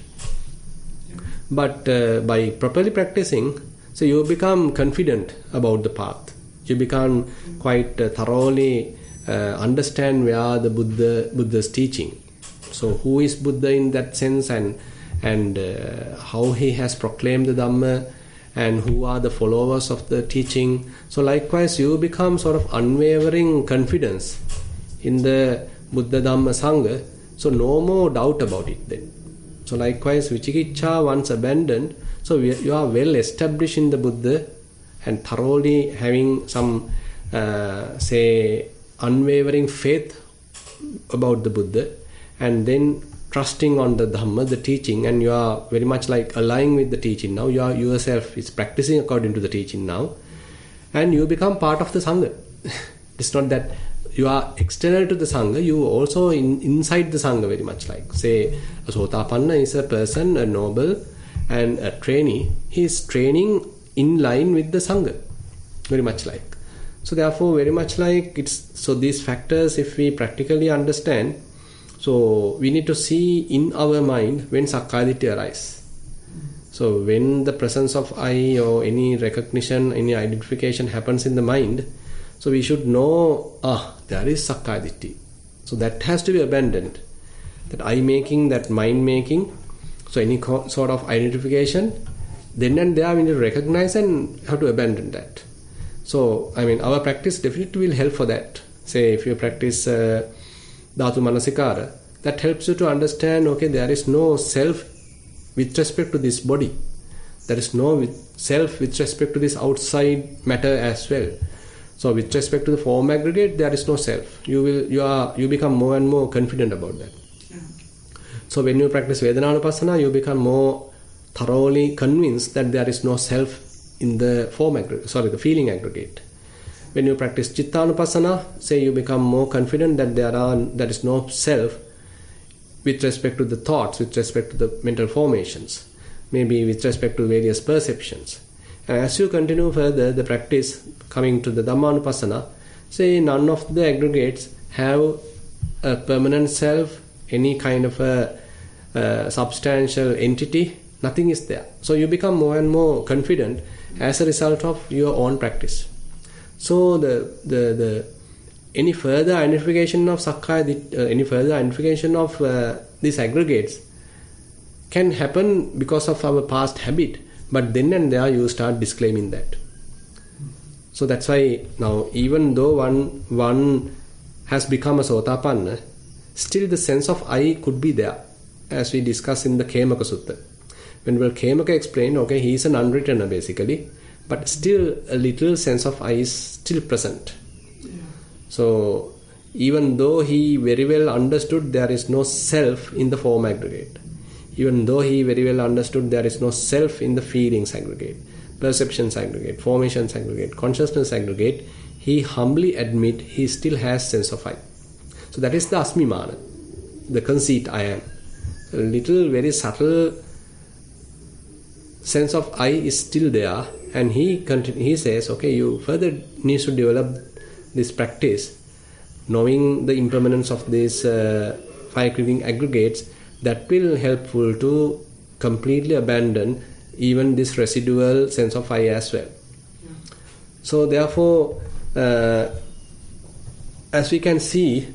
But by properly practicing, so you become confident about the path. You become quite thoroughly understand where the Buddha's teaching. So who is Buddha in that sense, and how he has proclaimed the Dhamma, and who are the followers of the teaching. So likewise, you become sort of unwavering confidence in the Buddha, Dhamma, Sangha. So no more doubt about it then. So likewise, Vichikicca once abandoned, so you are well established in the Buddha and thoroughly having some, unwavering faith about the Buddha, and then trusting on the Dhamma, the teaching, and you are very much like aligning with the teaching now. You are yourself is practicing according to the teaching now, and you become part of the Sangha. It's not that you are external to the Sangha, you also inside the Sangha very much like. Say, a Sotapanna is a person, a noble, and a trainee. He is training in line with the Sangha, very much like. So therefore, very much like so these factors, if we practically understand, so we need to see in our mind when Sakkaya Ditthi arises. So when the presence of I or any recognition, any identification happens in the mind, so we should know, there is Sakkaya Ditthi. So that has to be abandoned. That I making, that mind making, so any sort of identification, then and there we need to recognize and have to abandon that. So, our practice definitely will help for that. Say, if you practice Dhatu Manasikara, that helps you to understand, okay, there is no self with respect to this body. There is no self with respect to this outside matter as well. So, with respect to the form aggregate, there is no self. You become more and more confident about that. Yeah. So, when you practice Vedanānupassana, you become more thoroughly convinced that there is no self in the the feeling aggregate. When you practice Chittanupassana, say you become more confident that there is no self with respect to the thoughts, with respect to the mental formations, maybe with respect to various perceptions. And as you continue further the practice, coming to the Dhammanupassana, say none of the aggregates have a permanent self, any kind of a substantial entity, nothing is there. So you become more and more confident as a result of your own practice. So the any further identification of Sakkaya, any further identification of these aggregates can happen because of our past habit, but then and there you start disclaiming that. So that's why now, even though one has become a Sotapanna, still the sense of I could be there, as we discuss in the Khemaka Sutta. When Khemaka explained, okay, he is an unreturner basically, but still a little sense of I is still present. Yeah. So even though he very well understood there is no self in the form aggregate, even though he very well understood there is no self in the feelings aggregate, perceptions aggregate, formations aggregate, consciousness aggregate, he humbly admit he still has sense of I. So that is the Asmimana, the conceit I am. A little very subtle sense of I is still there, and he says, okay, you further need to develop this practice, knowing the impermanence of these fire-craving aggregates, that will helpful to completely abandon even this residual sense of I as well. Yeah. So therefore, as we can see,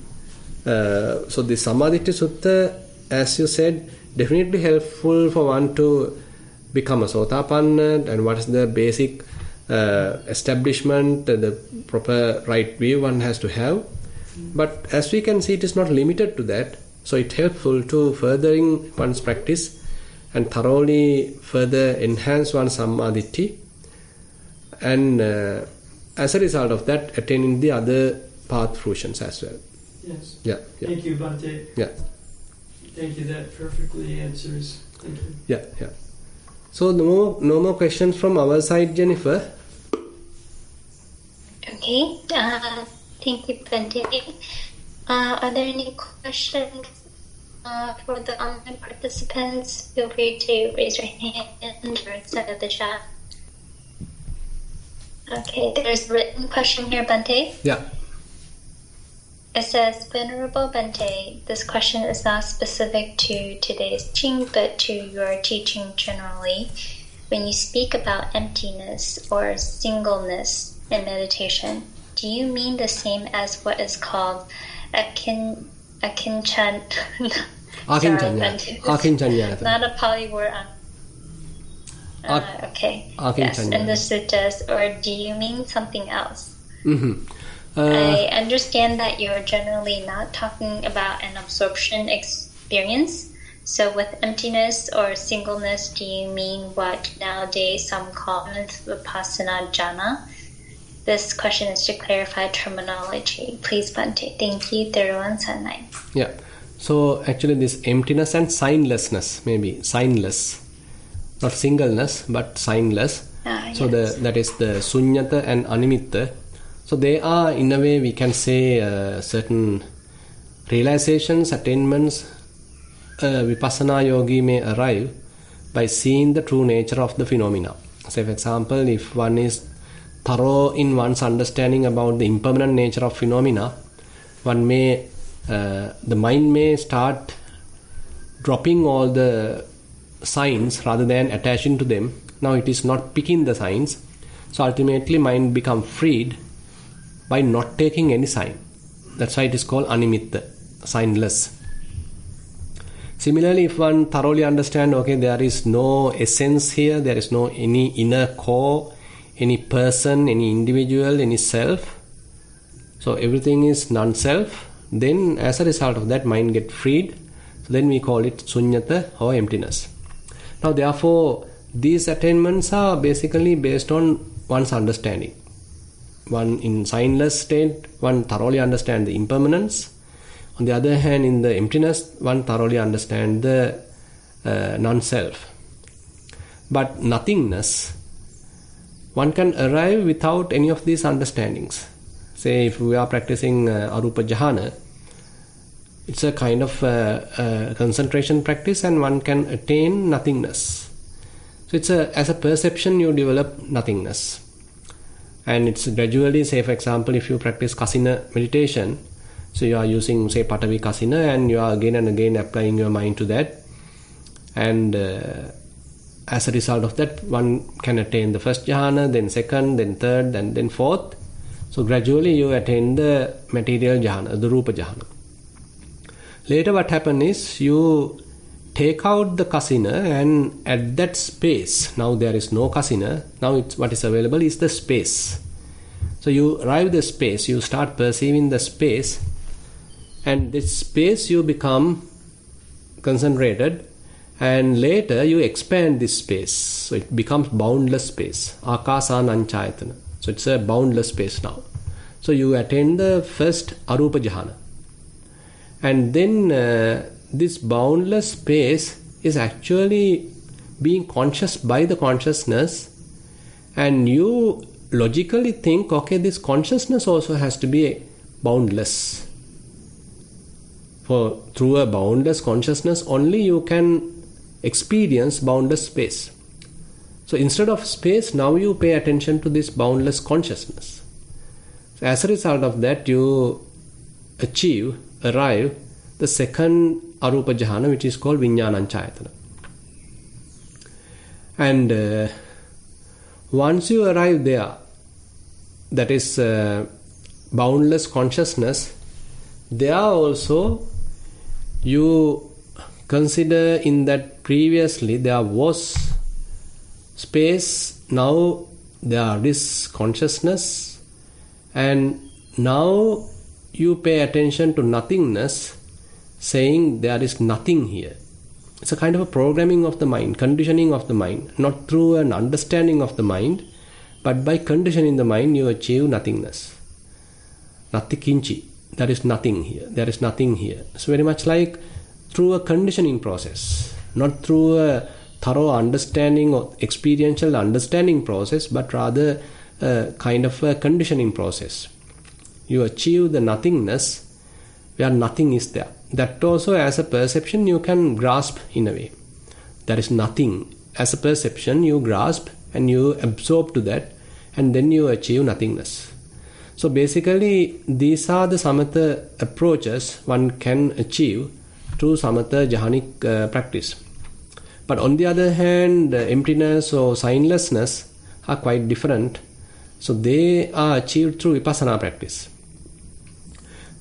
so the Sammaditthi Sutta, as you said, definitely helpful for one to become a Sotapanna, and what is the basic establishment, the proper right view one has to have. But as we can see, it is not limited to that. So it's helpful to furthering one's practice and thoroughly further enhance one's Sammaditthi, and as a result of that, attaining the other path fruitions as well. Yes. Yeah. Thank you, Bhante. Yeah. Thank you. That perfectly answers. Thank you. Yeah. So no more questions from our side, Jennifer. Okay. Thank you, Bhante. Are there any questions for the online participants? Feel free to raise your hand or send the chat. Okay, there's a written question here, Bhante. Yeah. It says, Venerable Bhante, this question is not specific to today's teaching, but to your teaching generally. When you speak about emptiness or singleness in meditation, do you mean the same as what is called Akinchan? Akinchanyanatana. Not a Pali word. Okay. Yes, in the suttas, or do you mean something else? Mm-hmm. I understand that you're generally not talking about an absorption experience. So with emptiness or singleness, do you mean what nowadays some call Vipassana jhana? This question is to clarify terminology. Please, Bhante. Thank you. Thero and Sanai. Yeah. So actually this emptiness and signlessness, maybe signless. Not singleness, but signless. So yes. that is the sunyata and animitta. So they are, in a way, we can say certain realizations, attainments Vipassana yogi may arrive by seeing the true nature of the phenomena. Say, for example, if one is thorough in one's understanding about the impermanent nature of phenomena, one may, the mind may start dropping all the signs rather than attaching to them. Now it is not picking the signs. So ultimately mind become freed by not taking any sign. That's why it is called animitta, signless. Similarly, if one thoroughly understand, okay, there is no essence here, there is no any inner core, any person, any individual, any self. So everything is non-self. Then as a result of that, mind get freed. So then we call it sunyata or emptiness. Now therefore, these attainments are basically based on one's understanding. One in signless state, one thoroughly understands the impermanence. On the other hand, in the emptiness, one thoroughly understands the non-self. But nothingness, one can arrive without any of these understandings. Say if we are practicing arupa jhana, it's a kind of concentration practice and one can attain nothingness. So it's as a perception you develop nothingness. And it's gradually, say for example, if you practice kasina meditation, so you are using say patavi kasina and you are again and again applying your mind to that. And as a result of that, one can attain the first jhana, then second, then third, and then fourth. So gradually you attain the material jhana, the rupa jhana. Later what happens is you take out the kasina and at that space, now there is no kasina, now what is available is the space. So you arrive the space, you start perceiving the space, and this space you become concentrated, and later you expand this space. So it becomes boundless space. Akasa nanchayatana. So it's a boundless space now. So you attain the first arupa jhana. And then this boundless space is actually being conscious by the consciousness, and you logically think, okay, this consciousness also has to be boundless. For through a boundless consciousness only you can experience boundless space. So instead of space, now you pay attention to this boundless consciousness. So as a result of that, you arrive the second arupa jhana, which is called viññānañcāyatana. And once you arrive there, that is boundless consciousness, there also you consider in that previously there was space, now there is consciousness, and now you pay attention to nothingness, saying there is nothing here. It's a kind of a programming of the mind, conditioning of the mind, not through an understanding of the mind, but by conditioning the mind you achieve nothingness. Nattikinchi, there is nothing here, there is nothing here. It's very much like through a conditioning process, not through a thorough understanding or experiential understanding process, but rather a kind of a conditioning process. You achieve the nothingness where nothing is there. That also as a perception you can grasp in a way. There is nothing. As a perception you grasp and you absorb to that, and then you achieve nothingness. So basically these are the samatha approaches one can achieve through samatha jhanic practice. But on the other hand, emptiness or signlessness are quite different. So they are achieved through vipassana practice.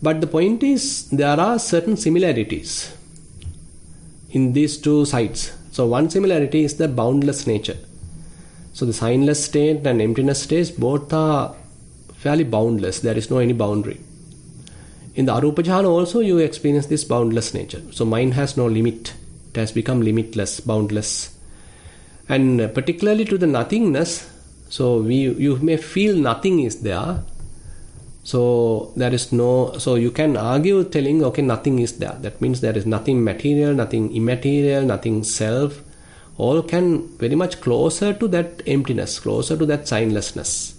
But the point is, there are certain similarities in these two sides. So one similarity is the boundless nature. So the signless state and emptiness state, both are fairly boundless. There is no any boundary. In the arupa jhana also you experience this boundless nature. So mind has no limit. It has become limitless, boundless. And particularly to the nothingness, so you may feel nothing is there. So there is no, so you can argue telling, okay, nothing is there. That means there is nothing material, nothing immaterial, nothing self. All can very much closer to that emptiness, closer to that signlessness.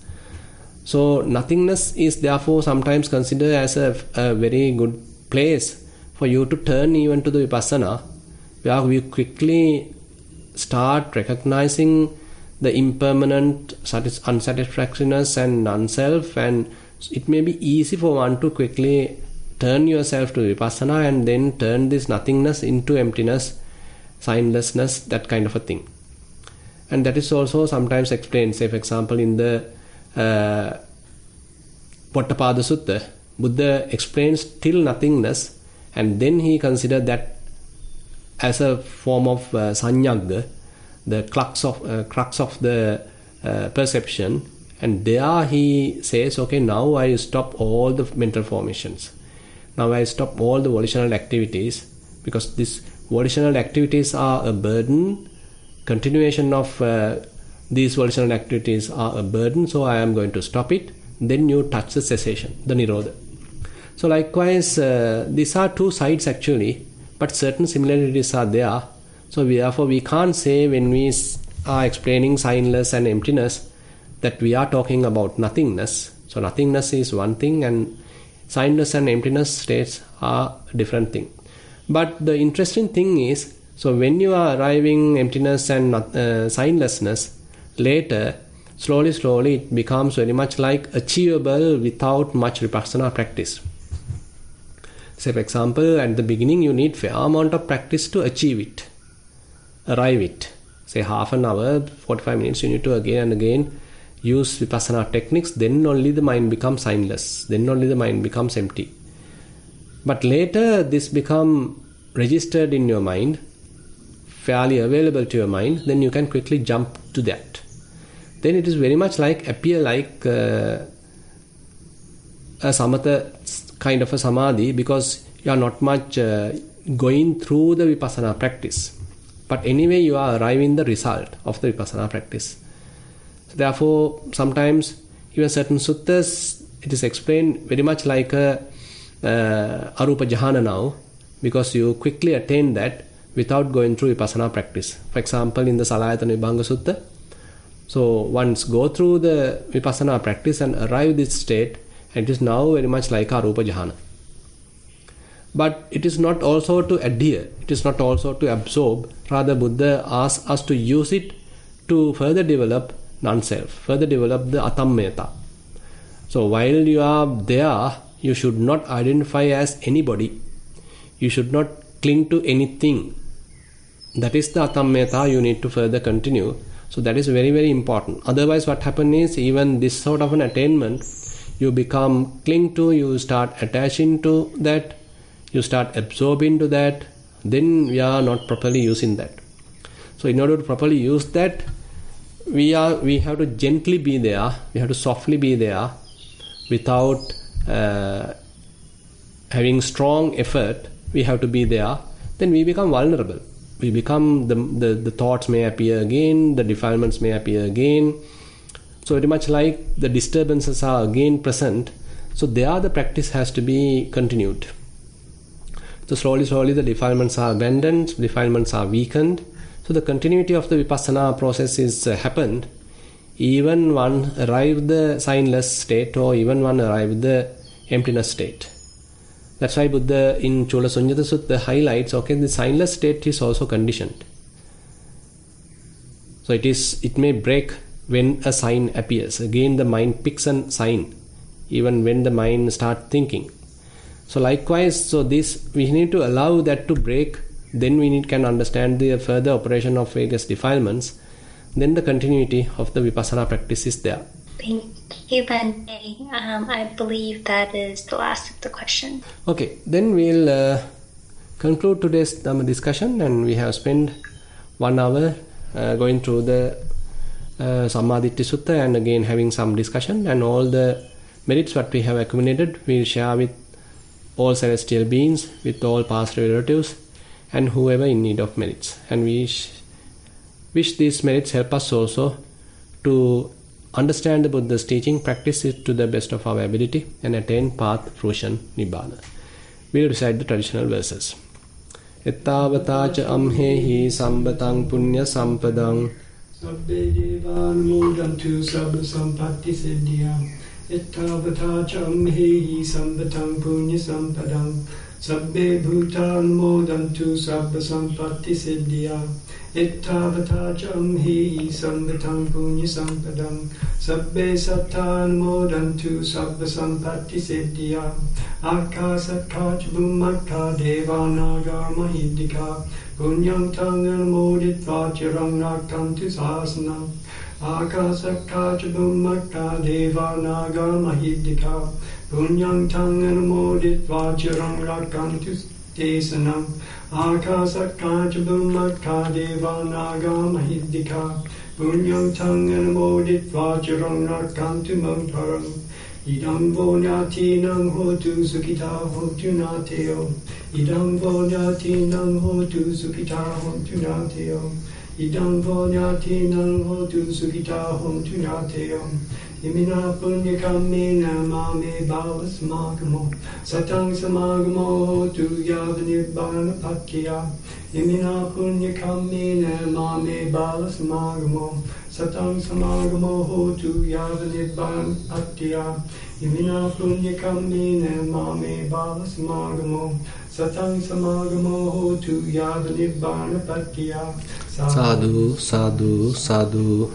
So nothingness is therefore sometimes considered as a very good place for you to turn even to the vipassana, where we quickly start recognizing the impermanent unsatisfactoriness and non-self, and it may be easy for one to quickly turn yourself to vipassana and then turn this nothingness into emptiness signlessness, that kind of a thing. And that is also sometimes explained, say for example in the Pottapada Sutta, Buddha explains till nothingness, and then he considered that as a form of sanyagga, the crux of the perception. And there he says, okay, now I stop all the mental formations. Now I stop all the volitional activities, because these volitional activities are a burden. Continuation of these volitional activities are a burden, so I am going to stop it. Then you touch the cessation, the nirodha. So likewise, these are two sides actually, but certain similarities are there. So therefore we can't say when we are explaining signless and emptiness that we are talking about nothingness. So nothingness is one thing and signless and emptiness states are a different thing. But the interesting thing is, so when you are arriving emptiness and signlessness, later, slowly it becomes very much like achievable without much vipassana practice. Say for example, at the beginning you need fair amount of practice to achieve it, arrive it. Say half an hour, 45 minutes, you need to again and again use vipassana techniques, then only the mind becomes signless, then only the mind becomes empty. But later this become registered in your mind, fairly available to your mind, then you can quickly jump to that. Then it is very much like appear like a samatha kind of a samadhi, because you are not much going through the vipassana practice. But anyway you are arriving the result of the vipassana practice. So therefore sometimes even certain suttas, it is explained very much like a arupa jhana now, because you quickly attain that without going through vipassana practice. For example, in the Salayatana Vibhanga Sutta, so once go through the vipassana practice and arrive this state, and it is now very much like arupa jhana. But it is not also to adhere, it is not also to absorb. Rather, Buddha asks us to use it to further develop non-self, further develop the atammeta. So while you are there, you should not identify as anybody. You should not cling to anything. That is the atammeta you need to further continue. So that is very, very important. Otherwise what happens is, even this sort of an attainment, you become cling to, you start attaching to that, you start absorbing to that, then we are not properly using that. So in order to properly use that, we have to gently be there, we have to softly be there, without having strong effort. We have to be there. Then we become vulnerable. We become, the thoughts may appear again, the defilements may appear again. So very much like the disturbances are again present. So there the practice has to be continued. So slowly the defilements are abandoned, defilements are weakened. So the continuity of the vipassana process is happened even one arrive the signless state, or even one arrive the emptiness state. That's why Buddha in Chula Sunyata Sutta highlights, okay, the signless state is also conditioned. So it may break when a sign appears. Again the mind picks a sign, even when the mind starts thinking. So likewise, so this we need to allow that to break. Then we can understand the further operation of various defilements. Then the continuity of the vipassana practice is there. Thank you, Bante. I believe that is the last of the question. Okay, then we'll conclude today's discussion, and we have spent 1 hour going through the Sammaditthi Sutta and again having some discussion, and all the merits what we have accumulated we'll share with all celestial beings, with all past relatives, and whoever in need of merits. And we wish these merits help us also to understand the Buddha's teaching, practice it to the best of our ability, and attain path, fruition, nibbana. We'll recite the traditional verses. Ettavata cha amhehi sambatang punya sampadang Sabbe devan modantu sabba sampatti siddhiyam. Ettavata cha amhehi sambatang punya sampadang Sabbe bhutan modantu sabba sampatti siddhiyam. Ettavata cha amhehi sambatang punya sampadang Sabbe satan modantu sabba sampatti siddhiyam. Akasat kach bhumaka devanaga mahidika Punyam tangan moditva chirang rakantu sasanam. Akasakka chabummakka deva naga mahidika. Punyam tangan moditva chirang rakantu sasanam. Akasakka chabummakka deva naga mahidika. Punyam tangan moditva chirang rakantu mamparam. Idam vonyati nang hotu sukita hotu nateo. Idam vonyati nang hotu sukita hotu nateo. Idam vonyati nang hotu sukita hotu nateo. Imina punya kamena mame balas magamo. Satang samagamo hotu yavanibbana patya. Imina punya kamena mame balas magamo. Satang samagamo hotu yavanibbana patya. Imina punya kamena mame balas magamo. Satang samagamo hotu yavanibbana patya. Sadhu, sadhu, sadhu.